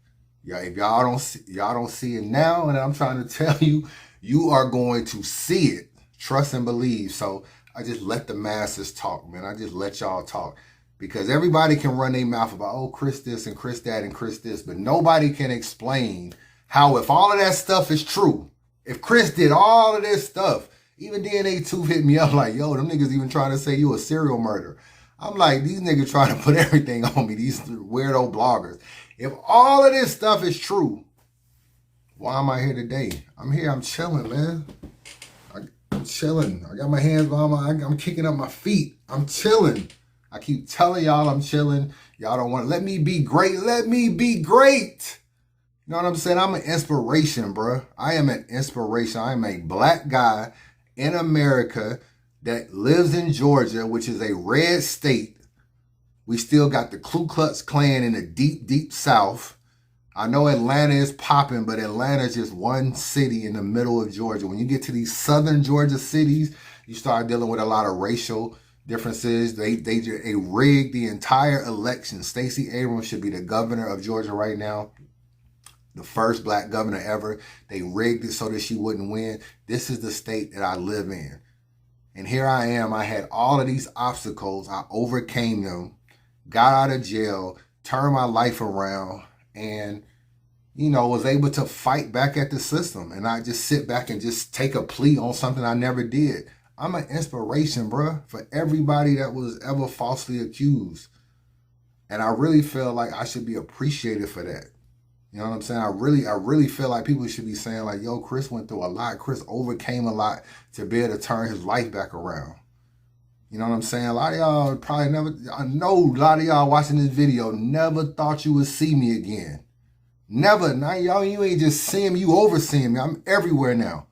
Yeah, if y'all don't see it now, and I'm trying to tell you, you are going to see it. Trust and believe. So I just let the masses talk, man. I just let y'all talk. Because everybody can run their mouth about, oh, Chris this and Chris that and Chris this, but nobody can explain how, if all of that stuff is true, if Chris did all of this stuff, even DNA 2 hit me up like, yo, them niggas even trying to say you a serial murderer. I'm like, these niggas trying to put everything on me, these weirdo bloggers. If all of this stuff is true, why am I here today? I'm here, I'm chilling, man. I'm chilling. I got my hands behind I'm kicking up my feet. I'm chilling. I keep telling y'all I'm chilling. Y'all don't want to let me be great. Let me be great. You know what I'm saying? I'm an inspiration, bro. I am an inspiration. I am a black guy in America that lives in Georgia, which is a red state. We still got the Ku Klux Klan in the deep, deep South. I know Atlanta is popping, but Atlanta is just one city in the middle of Georgia. When you get to these southern Georgia cities, you start dealing with a lot of racial differences. They rigged the entire election. Stacey Abrams should be the governor of Georgia right now. The first black governor ever. They rigged it so that she wouldn't win. This is the state that I live in. And here I am. I had all of these obstacles. I overcame them, got out of jail, turned my life around, and, you know, was able to fight back at the system and not just sit back and just take a plea on something I never did. I'm an inspiration, bruh, for everybody that was ever falsely accused. And I really feel like I should be appreciated for that. You know what I'm saying? I really feel like people should be saying like, yo, Chris went through a lot. Chris overcame a lot to be able to turn his life back around. You know what I'm saying? A lot of y'all probably never, I know a lot of y'all watching this video never thought you would see me again. Never. Now y'all, you ain't just seeing me, you overseeing me. I'm everywhere now.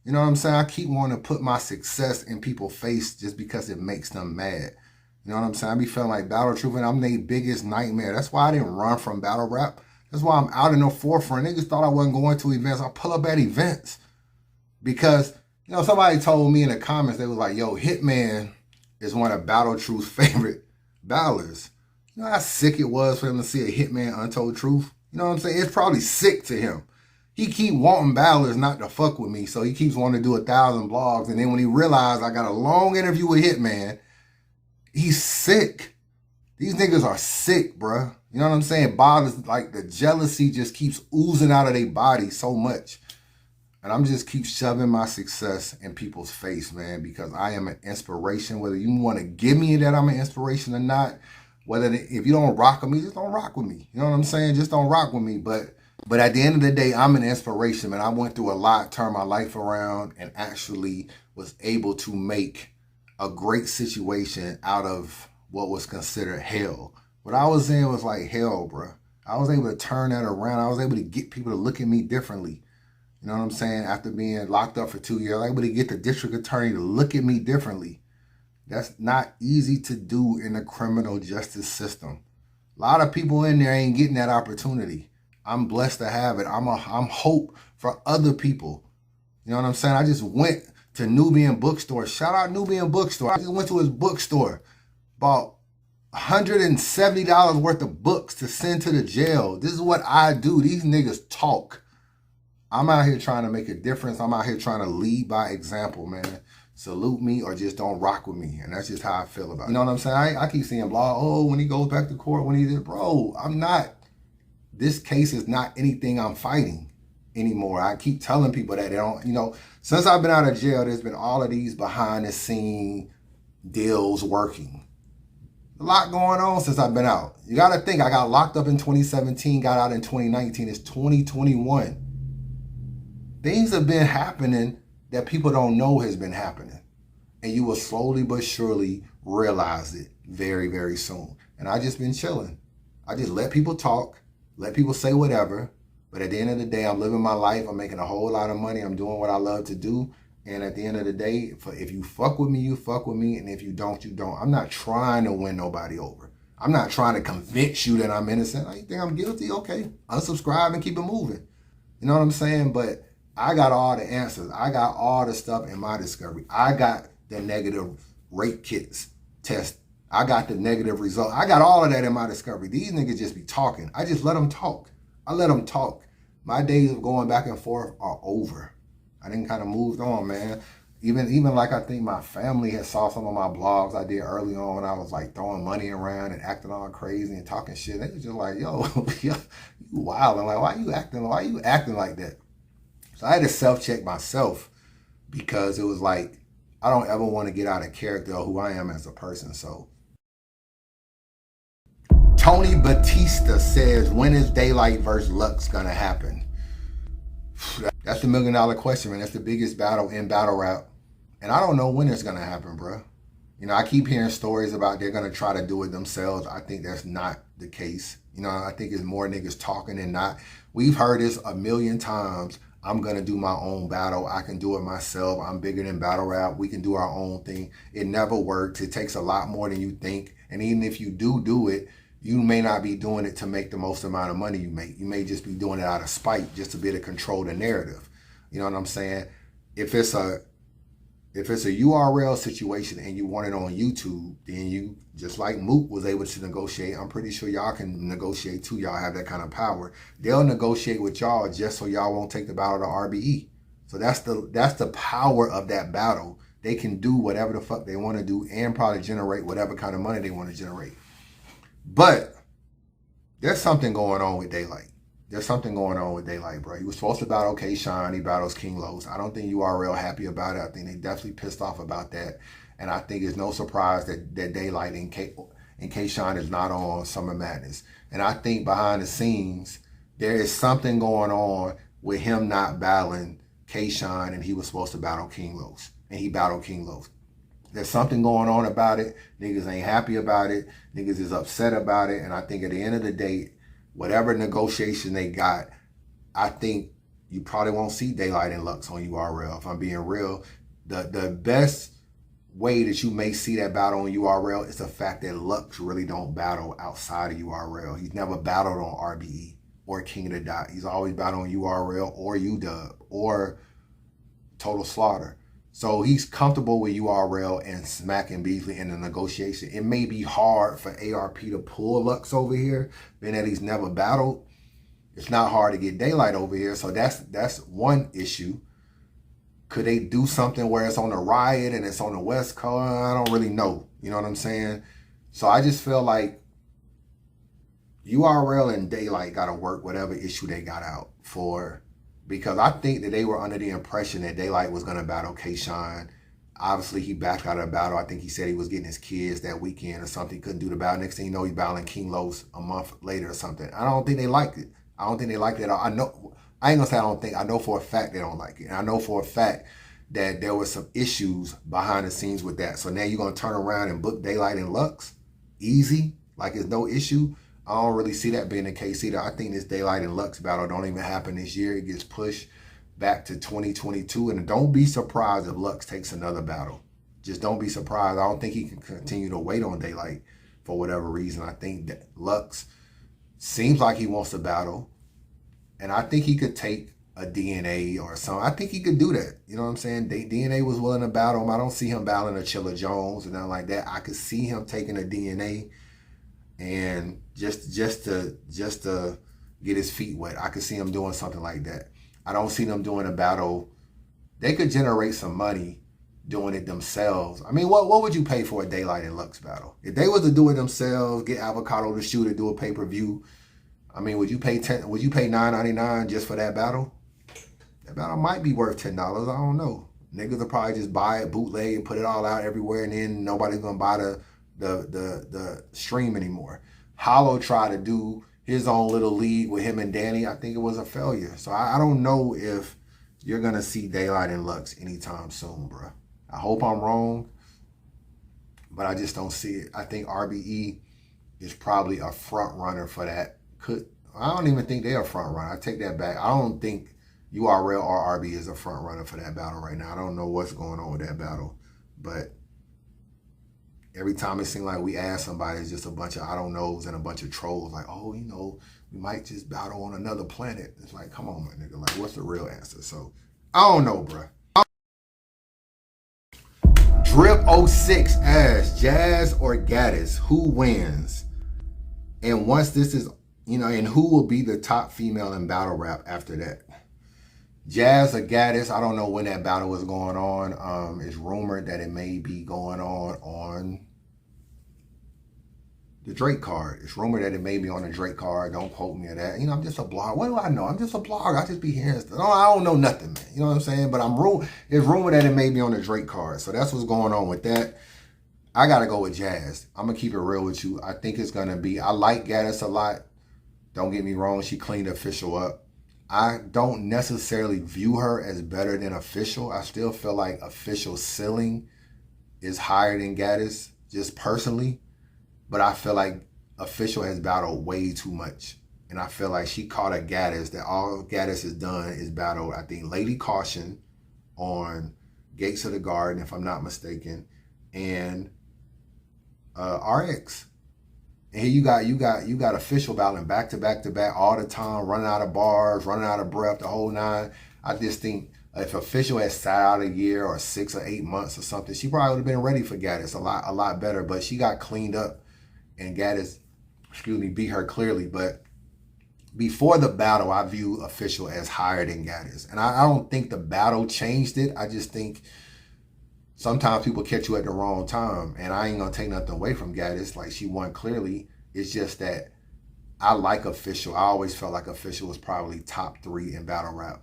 You know what I'm saying? I keep wanting to put my success in people's face just because it makes them mad. You know what I'm saying? I be feeling like Battle Truth, and I'm their biggest nightmare. That's why I didn't run from battle rap. That's why I'm out in the forefront. Niggas thought I wasn't going to events. I pull up at events. Because, you know, somebody told me in the comments, they was like, yo, Hitman is one of Battle Truth's favorite battlers. You know how sick it was for him to see a Hitman Untold Truth? You know what I'm saying? It's probably sick to him. He keep wanting battlers not to fuck with me, so he keeps wanting to do 1,000 blogs. And then when he realized I got a long interview with Hitman, he's sick. These niggas are sick, bruh. You know what I'm saying? Bothers, like the jealousy just keeps oozing out of their body so much. And I'm just keep shoving my success in people's face, man, because I am an inspiration. Whether you want to give me that I'm an inspiration or not, if you don't rock with me, just don't rock with me. You know what I'm saying? Just don't rock with me. But at the end of the day, I'm an inspiration, man. I went through a lot, turned my life around, and actually was able to make a great situation out of what was considered hell. What I was in was like hell, bro. I was able to turn that around. I was able to get people to look at me differently. You know what I'm saying? After being locked up for 2 years, I was able to get the district attorney to look at me differently. That's not easy to do in the criminal justice system. A lot of people in there ain't getting that opportunity. I'm blessed to have it. I'm hope for other people. You know what I'm saying? I just went to Nubian Bookstore. Shout out Nubian Bookstore. I just went to his bookstore, bought $170 worth of books to send to the jail. This is what I do. These niggas talk. I'm out here trying to make a difference. I'm out here trying to lead by example, man. Salute me or just don't rock with me. And that's just how I feel about it. You know what I'm saying? I keep seeing blog, oh, when he goes back to court, when he did, bro, I'm not. This case is not anything I'm fighting anymore. I keep telling people that they don't, you know, since I've been out of jail, there's been all of these behind the scene deals working. A lot going on since I've been out. You got to think, I got locked up in 2017, got out in 2019. It's 2021. Things have been happening that people don't know has been happening. And you will slowly but surely realize it very, very soon. And I just been chilling. I just let people talk, let people say whatever. But at the end of the day, I'm living my life. I'm making a whole lot of money. I'm doing what I love to do. And at the end of the day, if you fuck with me, you fuck with me. And if you don't, you don't. I'm not trying to win nobody over. I'm not trying to convince you that I'm innocent. Oh, you think I'm guilty? Okay. Unsubscribe and keep it moving. You know what I'm saying? But I got all the answers. I got all the stuff in my discovery. I got the negative rape kits test. I got the negative result. I got all of that in my discovery. These niggas just be talking. I just let them talk. I let them talk. My days of going back and forth are over. I didn't kind of moved on, man. Even like I think my family had saw some of my blogs I did early on when I was like throwing money around and acting all crazy and talking shit. They was just like, yo, you wild. I'm like, why you acting like that? So I had to self-check myself because it was like, I don't ever want to get out of character of who I am as a person. So Tony Batista says, when is Daylight versus Lux gonna happen? That's the $1 million question, man. That's the biggest battle in battle rap. And I don't know when it's going to happen, bro. You know, I keep hearing stories about they're going to try to do it themselves. I think that's not the case. You know, I think it's more niggas talking than not. We've heard this a million times. I'm going to do my own battle. I can do it myself. I'm bigger than battle rap. We can do our own thing. It never works. It takes a lot more than you think. And even if you do it, you may not be doing it to make the most amount of money you make. You may just be doing it out of spite, just to be able to control the narrative. You know what I'm saying? If it's a URL situation and you want it on YouTube, then you, just like Mook was able to negotiate, I'm pretty sure y'all can negotiate too. Y'all have that kind of power. They'll negotiate with y'all just so y'all won't take the battle to RBE. So that's the power of that battle. They can do whatever the fuck they want to do and probably generate whatever kind of money they want to generate. But there's something going on with Daylight. There's something going on with Daylight, bro. He was supposed to battle K-Shine. He battles King Los. I don't think URL happy about it. I think they definitely pissed off about that. And I think it's no surprise that Daylight and K-Shine is not on Summer Madness. And I think behind the scenes, there is something going on with him not battling K-Shine, and he was supposed to battle King Los. And he battled King Los. There's something going on about it. Niggas ain't happy about it. Niggas is upset about it. And I think at the end of the day, whatever negotiation they got, I think you probably won't see Daylight and Lux on URL. If I'm being real, the best way that you may see that battle on URL is the fact that Lux really don't battle outside of URL. He's never battled on RBE or King of the Dot. He's always battled on URL or UW or Total Slaughter. So he's comfortable with URL and smacking Beasley in the negotiation. It may be hard for ARP to pull Lux over here, being that he's never battled. It's not hard to get Daylight over here. So that's one issue. Could they do something where it's on the Riot and it's on the West Coast? I don't really know. You know what I'm saying? So I just feel like URL and Daylight got to work whatever issue they got out for. Because I think that they were under the impression that Daylight was going to battle K-Shine. Obviously, he backed out of the battle. I think he said he was getting his kids that weekend or something. He couldn't do the battle. Next thing you know, he's battling King Los a month later or something. I don't think they liked it. I don't think they liked it at all. I ain't going to say I don't think. I know for a fact they don't like it. And I know for a fact that there was some issues behind the scenes with that. So now you're going to turn around and book Daylight and Lux? Easy? Like it's no issue? I don't really see that being the case either. I think this Daylight and Lux battle don't even happen this year. It gets pushed back to 2022. And don't be surprised if Lux takes another battle. Just don't be surprised. I don't think he can continue to wait on Daylight for whatever reason. I think that Lux seems like he wants to battle. And I think he could take a DNA or something. I think he could do that. You know what I'm saying? DNA was willing to battle him. I don't see him battling a Chilla Jones or nothing like that. I could see him taking a DNA and just to get his feet wet. I could see him doing something like that. I don't see them doing a battle. They could generate some money doing it themselves. I mean, what would you pay for a Daylight and Lux battle? If they was to do it themselves, get Avocado to shoot it, do a pay-per-view, I mean, would you pay $9.99 just for that battle? That battle might be worth $10. I don't know. Niggas will probably just buy it, bootleg, and put it all out everywhere, and then nobody's gonna buy the stream anymore. Hollow tried to do his own little league with him and Danny. I think it was a failure. So I don't know if you're gonna see Daylight and Lux anytime soon, bro. I hope I'm wrong, but I just don't see it. I think RBE is probably a front runner for that. I don't even think they're a front runner. I take that back. I don't think URL or RB is a front runner for that battle right now. I don't know what's going on with that battle, but every time it seems like we ask somebody, it's just a bunch of I don't knows and a bunch of trolls. Like, oh, you know, we might just battle on another planet. It's like, come on, my nigga. Like, what's the real answer? So, I don't know, bro. Drip06 asks, Jazz or Gaddis, who wins? And once this is You know, and who will be the top female in battle rap after that? Jazz or Gaddis? I don't know when that battle was going on. It's rumored that it may be going on the Drake card. It's rumored that it may be on the Drake card. Don't quote me on that. You know, I'm just a blogger. What do I know? I'm just a blogger. I just be hearing stuff. I don't know nothing, man. You know what I'm saying? But it's rumored that it may be on the Drake card. So that's what's going on with that. I got to go with Jazz. I'm going to keep it real with you. I think it's going to be, I like Gaddis a lot. Don't get me wrong. She cleaned Official up. I don't necessarily view her as better than Official. I still feel like Official's ceiling is higher than Gaddis, just personally. But I feel like Official has battled way too much. And I feel like she caught a Gaddis that all Gaddis has done is battled, I think, Lady Caution on Gates of the Garden, if I'm not mistaken, and RX. And here you got Official battling back to back to back all the time, running out of bars, running out of breath, the whole nine. I just think if Official had sat out a year or 6 or 8 months or something, she probably would have been ready for Gaddis a lot better. But she got cleaned up, and Gaddis, beat her clearly. But before the battle, I view Official as higher than Gaddis, and I don't think the battle changed it. I just think sometimes people catch you at the wrong time, and I ain't gonna take nothing away from Gaddis. Like, she won clearly. It's just that I like Official. I always felt like Official was probably top 3 in battle rap,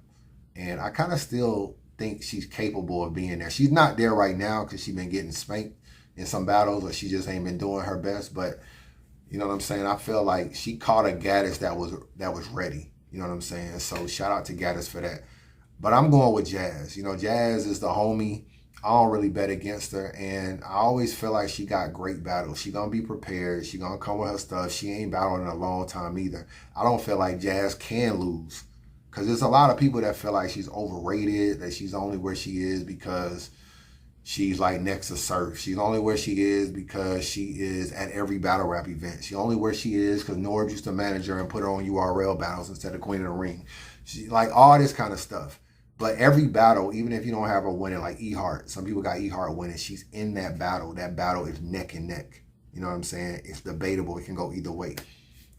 and I kind of still think she's capable of being there. She's not there right now because she's been getting spanked in some battles, or she just ain't been doing her best. But you know what I'm saying? I feel like she caught a Gaddis that was ready. You know what I'm saying? So shout out to Gaddis for that. But I'm going with Jazz. You know, Jazz is the homie. I don't really bet against her, and I always feel like she got great battles. She gonna be prepared. She gonna come with her stuff. She ain't battled in a long time either. I don't feel like Jazz can lose, because there's a lot of people that feel like she's overrated, that she's only where she is because she's like next to Surf. She's only where she is because she is at every battle rap event. She's only where she is because Norbs used to manage her and put her on URL battles instead of Queen of the Ring. She like all this kind of stuff. But every battle, even if you don't have her winning, like E-Heart, some people got E-Heart winning, she's in that battle. That battle is neck and neck. You know what I'm saying? It's debatable. It can go either way.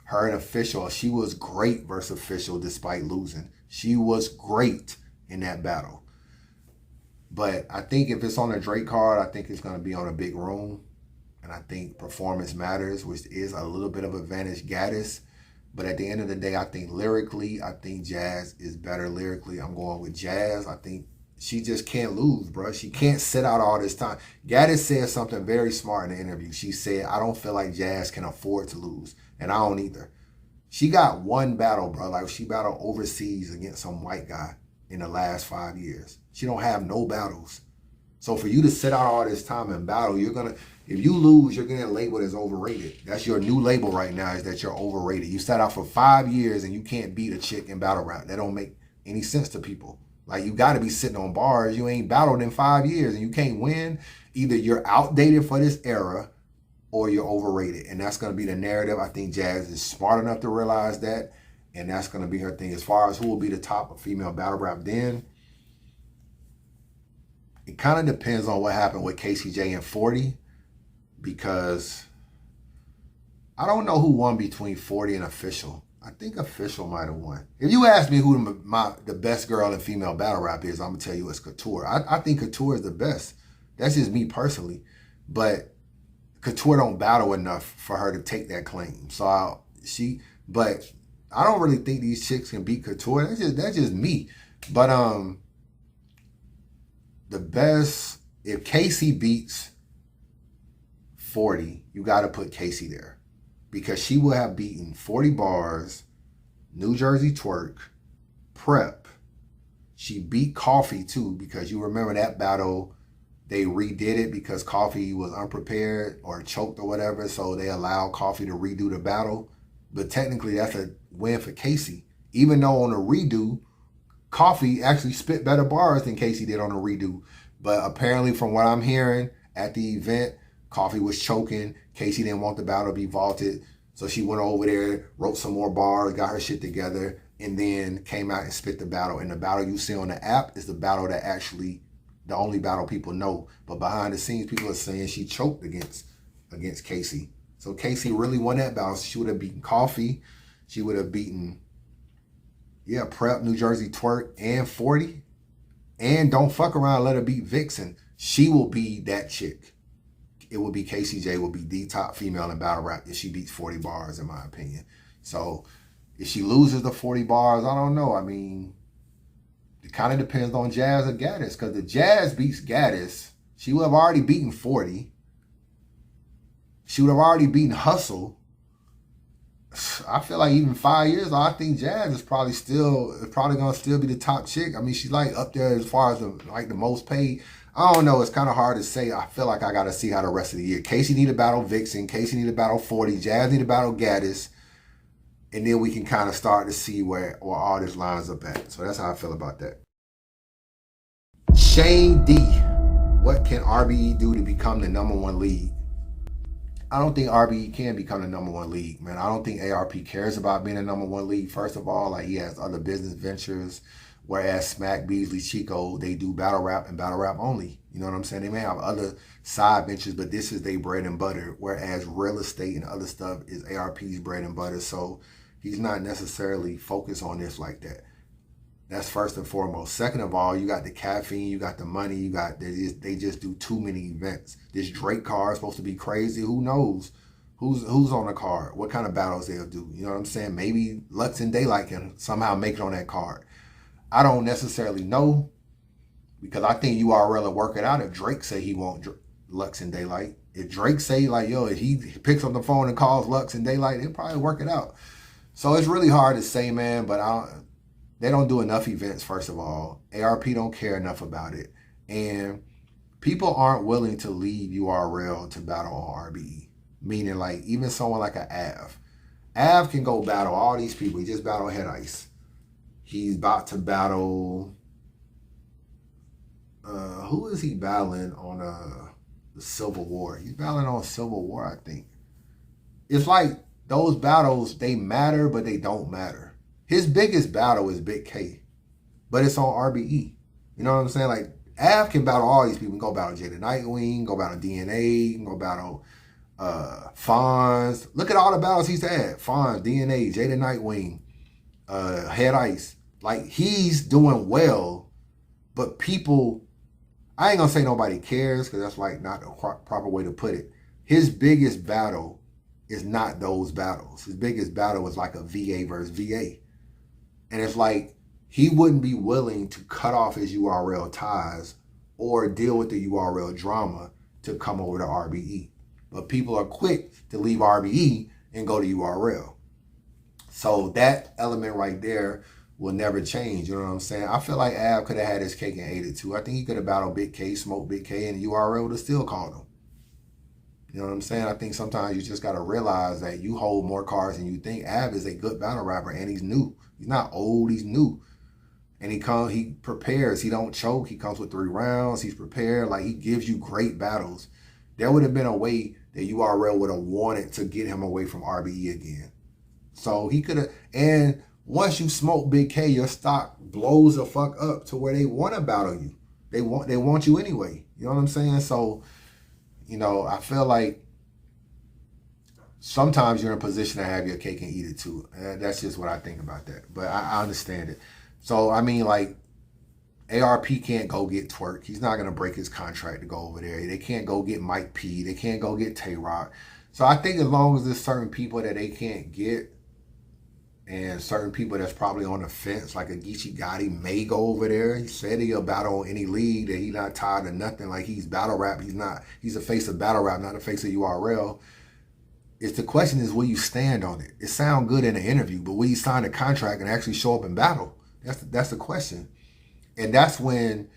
Her and Official, she was great versus Official despite losing. She was great in that battle. But I think if it's on a Drake card, I think it's going to be on a big room. And I think performance matters, which is a little bit of advantage Gaddis. But at the end of the day, I think lyrically, I think Jazz is better lyrically. I'm going with Jazz. I think she just can't lose, bro. She can't sit out all this time. Gaddis said something very smart in the interview. She said, I don't feel like Jazz can afford to lose. And I don't either. She got one battle, bro. Like, she battled overseas against some white guy in the last 5 years. She don't have no battles. So for you to sit out all this time and battle, if you lose, you're getting labeled as overrated. That's your new label right now, is that you're overrated. You sat out for 5 years and you can't beat a chick in battle rap. That don't make any sense to people. Like, you got to be sitting on bars. You ain't battled in 5 years and you can't win. Either you're outdated for this era or you're overrated. And that's going to be the narrative. I think Jazz is smart enough to realize that. And that's going to be her thing. As far as who will be the top of female battle rap then, it kind of depends on what happened with KCJ and 40, because I don't know who won between 40 and Official. I think Official might have won. If you ask me who the best girl in female battle rap is, I'm going to tell you it's Couture. I think Couture is the best. That's just me personally. But Couture don't battle enough for her to take that claim. But I don't really think these chicks can beat Couture. That's just me. But the best, if Casey beats 40, you got to put Casey there, because she will have beaten 40 Bars, New Jersey Twerk, Prep. She beat Coffee too, because you remember that battle, they redid it because Coffee was unprepared or choked or whatever, so they allowed Coffee to redo the battle. But technically that's a win for Casey, even though on the redo, Coffee actually spit better bars than Casey did on the redo. But apparently from what I'm hearing at the event, Coffee was choking. Casey didn't want the battle to be vaulted. So she went over there, wrote some more bars, got her shit together, and then came out and spit the battle. And the battle you see on the app is the battle that actually, the only battle people know. But behind the scenes, people are saying she choked against Casey. So Casey really won that battle. She would have beaten Coffee. she would have beaten, yeah, Prep, New Jersey Twerk, and 40. And don't fuck around and let her beat Vixen. She will be that chick. It will be KCJ will be the top female in battle rap if she beats 40 bars, in my opinion. So if she loses the 40 bars, I don't know. I mean, it kind of depends on Jazz or Gaddis, because the Jazz beats Gaddis, she would have already beaten 40. She would have already beaten Hustle. I feel like even 5 years, I think Jazz is probably gonna still be the top chick. I mean, she's like up there as far as the most paid. I don't know. It's kind of hard to say. I feel like I got to see how the rest of the year. Casey need to battle Vixen. Casey need to battle 40. Jazz need to battle Gaddis. And then we can kind of start to see where all this lines up at. So that's how I feel about that. Shane D. What can RBE do to become the #1 league? I don't think RBE can become the #1 league, man. I don't think ARP cares about being a #1 league. First of all, like, he has other business ventures. Whereas Smack, Beasley, Chico, they do battle rap and battle rap only. You know what I'm saying? They may have other side ventures, but this is their bread and butter. Whereas real estate and other stuff is ARP's bread and butter. So he's not necessarily focused on this like that. That's first and foremost. Second of all, you got the caffeine, you got the money, they just do too many events. This Drake card is supposed to be crazy. Who knows? Who's on the card? What kind of battles they'll do? You know what I'm saying? Maybe Lux and Daylight can somehow make it on that card. I don't necessarily know, because I think URL will work it out if Drake say he want Lux and Daylight. If Drake say, like, yo, if he picks up the phone and calls Lux and Daylight, he'll probably work it out. So it's really hard to say, man, but they don't do enough events, first of all. ARP don't care enough about it. And people aren't willing to leave URL to battle on RBE. Meaning, like, even someone like an Av. Av can go battle all these people. He just battled Head Ice. He's about to battle, who is he battling on the Civil War? He's battling on Civil War, I think. It's like those battles, they matter, but they don't matter. His biggest battle is Big K, but it's on RBE. You know what I'm saying? Like, Av can battle all these people. He can go battle Jada Nightwing, go battle DNA, can go battle Fonz. Look at all the battles he's had. Fonz, DNA, Jada Nightwing, Head Ice. Like, he's doing well, but people, I ain't gonna say nobody cares, because that's like not the proper way to put it. His biggest battle is not those battles. His biggest battle is like a VA versus VA. And it's like, he wouldn't be willing to cut off his URL ties or deal with the URL drama to come over to RBE. But people are quick to leave RBE and go to URL. So that element right there will never change. You know what I'm saying? I feel like Av could have had his cake and ate it too. I think he could have battled Big K, smoked Big K, and URL would have still called him. You know what I'm saying? I think sometimes you just got to realize that you hold more cards than you think. Av is a good battle rapper, and he's new. He's not old, he's new. And he prepares. He don't choke. He comes with 3 rounds. He's prepared. Like, he gives you great battles. There would have been a way that URL would have wanted to get him away from RBE again. So he could have, and once you smoke Big K, your stock blows the fuck up to where they want to battle you. They want you anyway. You know what I'm saying? So, you know, I feel like sometimes you're in a position to have your cake and eat it too. That's just what I think about that. But I understand it. So, I mean, like, ARP can't go get Twerk. He's not going to break his contract to go over there. They can't go get Mike P. They can't go get Tay-Rock. So I think as long as there's certain people that they can't get, and certain people that's probably on the fence, like a Geechee Gotti may go over there. He said he'll battle on any league, that he's not tired of nothing. Like, he's battle rap. He's a face of battle rap, not a face of URL. It's the question is, will you stand on it? It sounds good in an interview, but will you sign a contract and actually show up and battle? That's the question. And that's when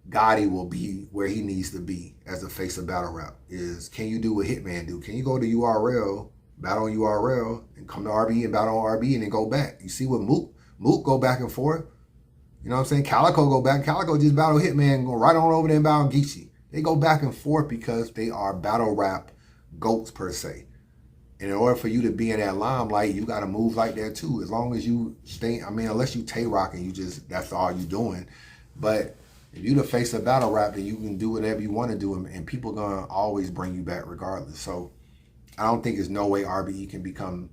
Gotti will be where he needs to be as a face of battle rap, is can you do what Hitman do? Can you go to URL, battle on URL, and come to RB and battle on RB and then go back? You see what Mook go back and forth. You know what I'm saying? Calico go back. Calico just battle Hitman, go right on over there and battle Geechee. They go back and forth because they are battle rap goats per se. And in order for you to be in that limelight, you got to move like that too. As long as you stay, I mean, unless you Tay-Rock and you just, that's all you doing. But if you the face of battle rap, then you can do whatever you want to do, and people going to always bring you back regardless. So I don't think there's no way RBE can become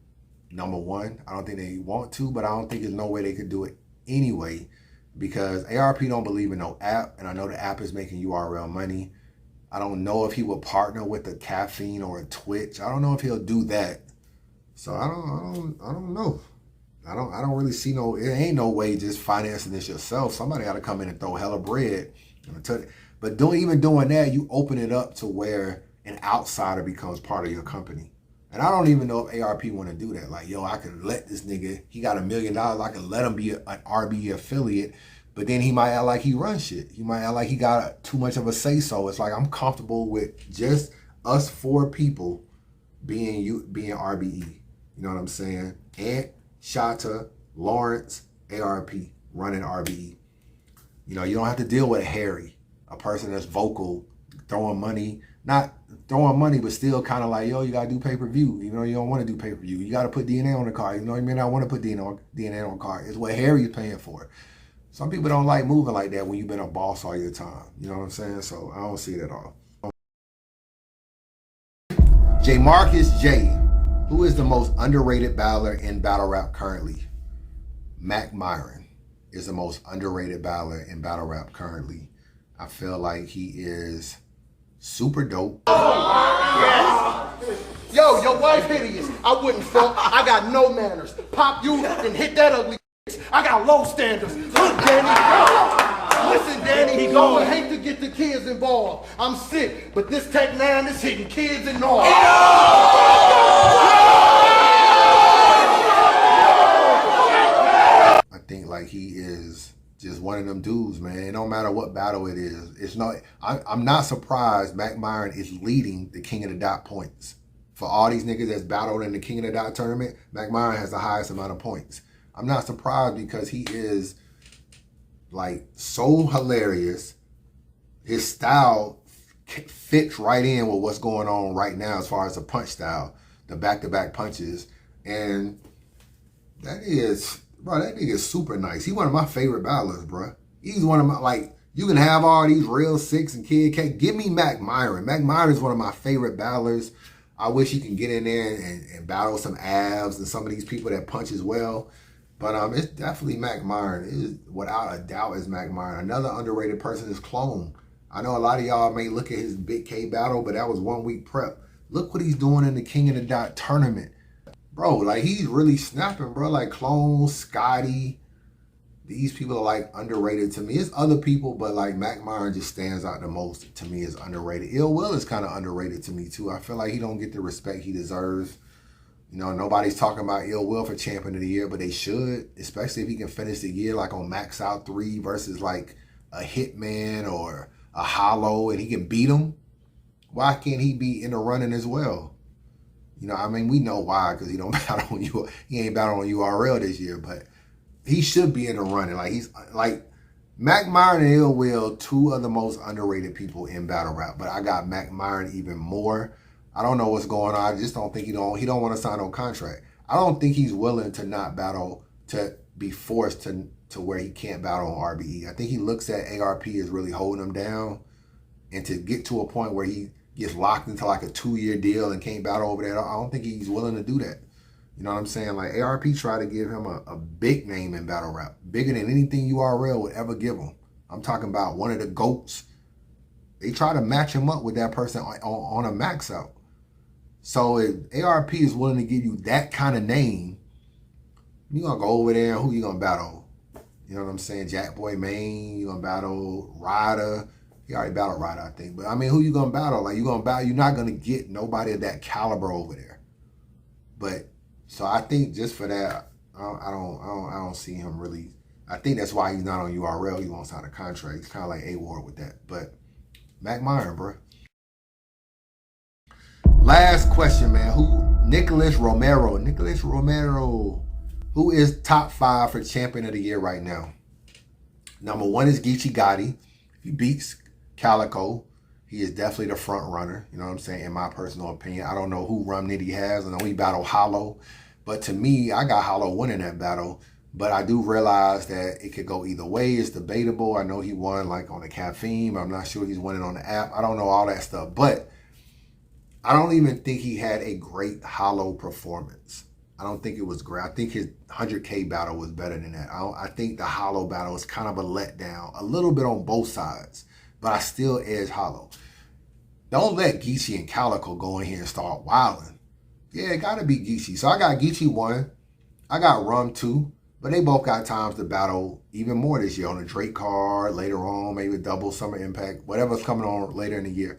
number one. I don't think they want to, but I don't think there's no way they could do it anyway, because ARP don't believe in no app, and I know the app is making URL money. I don't know if he will partner with a Caffeine or a Twitch. I don't know if he'll do that. So I don't know. I don't really see no. It ain't no way just financing this yourself. Somebody got to come in and throw hella bread. But even doing that, you open it up to where an outsider becomes part of your company. And I don't even know if ARP want to do that. Like, yo, I can let this nigga. He got $1 million. I can let him be an RB affiliate. But then he might act like he runs shit. He might act like he got too much of a say-so. It's like, I'm comfortable with just us 4 people being RBE. You know what I'm saying? Ant, Shata, Lawrence, ARP, running RBE. You know, you don't have to deal with a Harry, a person that's vocal, throwing money. Not throwing money, but still kind of like, yo, you got to do pay-per-view. You know, you don't want to do pay-per-view. You got to put DNA on the card. You know what I mean? I want to put DNA on the card. It's what Harry's paying for. Some people don't like moving like that when you've been a boss all your time. You know what I'm saying? So I don't see it at all. J Marcus J, who is the most underrated battler in battle rap currently? Mac Myron is the most underrated battler in battle rap currently. I feel like he is super dope. Yes. Yo, your wife hideous. I wouldn't front. I got no manners. Pop you and hit that ugly. I got low standards. Look, Danny. Listen, Danny. I would hate to get the kids involved. I'm sick, but this Tech 9 is hitting kids and all. I think like he is just one of them dudes, man. It don't matter what battle it is. It's not. I'm not surprised Mac Myron is leading the King of the Dot points. For all these niggas that's battled in the King of the Dot tournament, Mac Myron has the highest amount of points. I'm not surprised because he is like so hilarious. His style fits right in with what's going on right now as far as the punch style, the back-to-back punches. And that is, bro, that nigga is super nice. He's one of my favorite battlers, bro. He's one of my, like, you can have all these real six and Kid K. Give me Mac Myron. Mac Myron is one of my favorite battlers. I wish he can get in there and battle some abs and some of these people that punch as well. But it's definitely Mac Myron. It is, without a doubt, is Mac Myron. Another underrated person is Clone. I know a lot of y'all may look at his Big K battle, but that was 1 week prep. Look what he's doing in the King of the Dot tournament. Bro, like, he's really snapping, bro. Like, Clone, Scotty, these people are, like, underrated to me. It's other people, but, like, Mac Myron just stands out the most to me as underrated. Ill Will is kind of underrated to me, too. I feel like he don't get the respect he deserves. You know, nobody's talking about Ill Will for Champion of the Year, but they should, especially if he can finish the year, like, on Max Out 3 versus, like, a Hitman or a Hollow, and he can beat him. Why can't he be in the running as well? You know, I mean, we know why, because he don't battle on you. He ain't battle on URL this year, but he should be in the running. Like, he's like Mac Myron and Ill Will, 2 of the most underrated people in battle rap. But I got Mac Myron even more. I don't know what's going on. I just don't think he don't want to sign no contract. I don't think he's willing to not battle, to be forced to where he can't battle on RBE. I think he looks at ARP as really holding him down, and to get to a point where he gets locked into like a 2-year deal and can't battle over that, I don't think he's willing to do that. You know what I'm saying? Like, ARP tried to give him a big name in battle rap, bigger than anything URL would ever give him. I'm talking about one of the GOATs. They try to match him up with that person on a max out. So if ARP is willing to give you that kind of name, you're going to go over there and who you going to battle? You know what I'm saying? Jack Boy Maine, you're going to battle Ryder. He already battled Ryder, I think. But, I mean, who you going to battle? Like, you're not going to get nobody of that caliber over there. But, so I think just for that, I don't see him really. I think that's why he's not on URL. He won't sign a contract. He's kind of like A-Ward with that. But, Mac Myron, bro. Last question, man. Nicholas Romero, who is top 5 for Champion of the Year right now? Number 1 is Geechee Gotti. If he beats Calico, he is definitely the front runner. You know what I'm saying? In my personal opinion, I don't know who Rum Nitty has. I know he battled Hollow, but to me, I got Hollow winning that battle. But I do realize that it could go either way. It's debatable. I know he won like on the Caffeine, but I'm not sure he's winning on the app. I don't know all that stuff, but I don't even think he had a great Hollow performance. I don't think it was great. I think his 100K battle was better than that. I think the Hollow battle was kind of a letdown, a little bit on both sides, but I still edge Hollow. Don't let Geechee and Calico go in here and start wilding. Yeah, it got to be Geechee. So I got Geechee 1. I got Rum 2. But they both got times to battle even more this year on the Drake card, later on, maybe double Summer Impact, whatever's coming on later in the year.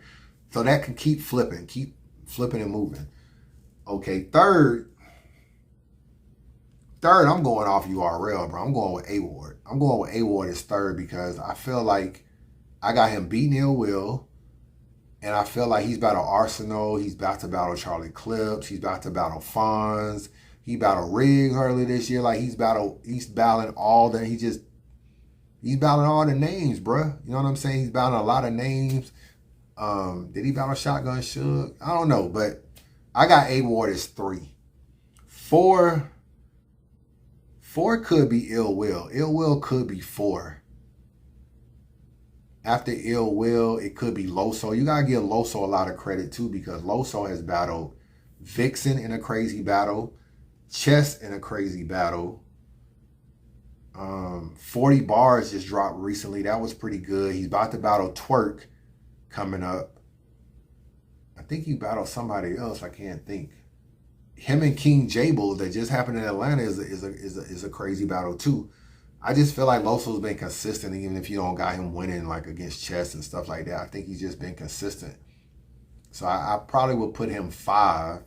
So that can keep flipping and moving. Okay, third, I'm going off URL, bro. I'm going with A-Ward. I'm going with A-Ward as third because I feel like I got him beating Ill Will, and I feel like he's battled Arsenal. He's about to battle Charlie Clips. He's about to battle Fonz. He battled Riggs earlier this year. Like he's battling all the he's battling all the names, bruh. You know what I'm saying? He's battling a lot of names. Did he battle Shotgun Suge? I don't know, but I got A-Ward as 3. 4 could be Ill Will. Ill Will could be 4. After Ill Will, it could be Loso. You gotta give Loso a lot of credit too because Loso has battled Vixen in a crazy battle. Chess in a crazy battle. 40 bars just dropped recently. That was pretty good. He's about to battle Twerk coming up. I think he battled somebody else. I can't think. Him and King Jable that just happened in Atlanta is a crazy battle too. I just feel like Loso's been consistent even if you don't got him winning like against Chess and stuff like that. I think he's just been consistent. So I probably would put him 5.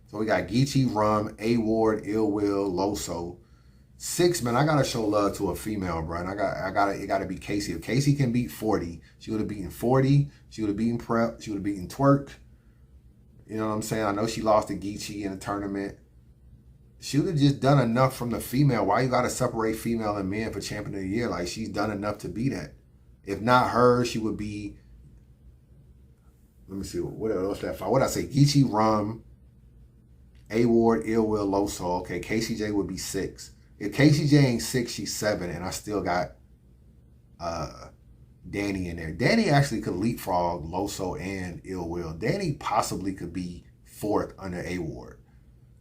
So we got Geechee, Rum, A-Ward, Ill Will, Loso. 6, man, I gotta show love to a female, bro. And it gotta be Casey. If Casey can beat 40, she would have beaten 40. She would have beaten Prep. She would have beaten Twerk. You know what I'm saying? I know she lost to Geechee in the tournament. She would have just done enough from the female. Why you gotta separate female and men for champion of the year? Like she's done enough to be that. If not her, she would be. Let me see what else that for. What I say? Geechee, Rum, A-Ward, Ill Will, Loso. Okay, KCJ would be 6. If KCJ ain't 6, she's 7, and I still got Danny in there. Danny actually could leapfrog Loso and Ill Will. Danny possibly could be 4th under A-Ward.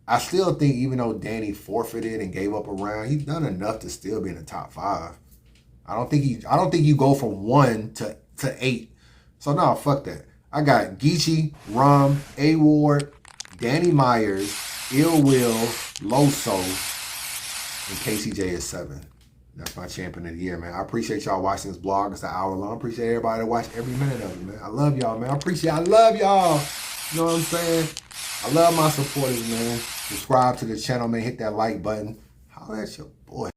I still think even though Danny forfeited and gave up a round, he's done enough to still be in the top 5. I don't think you go from 1 to 8. So no, fuck that. I got Geechee, Rum, A-Ward, Danny Myers, Ill Will, Loso, and KCJ is 7. That's my champion of the year, man. I appreciate y'all watching this vlog. It's an hour long. I appreciate everybody that watched every minute of it, man. I love y'all, man. I love y'all. You know what I'm saying? I love my supporters, man. Subscribe to the channel, man. Hit that like button. Holla at your boy.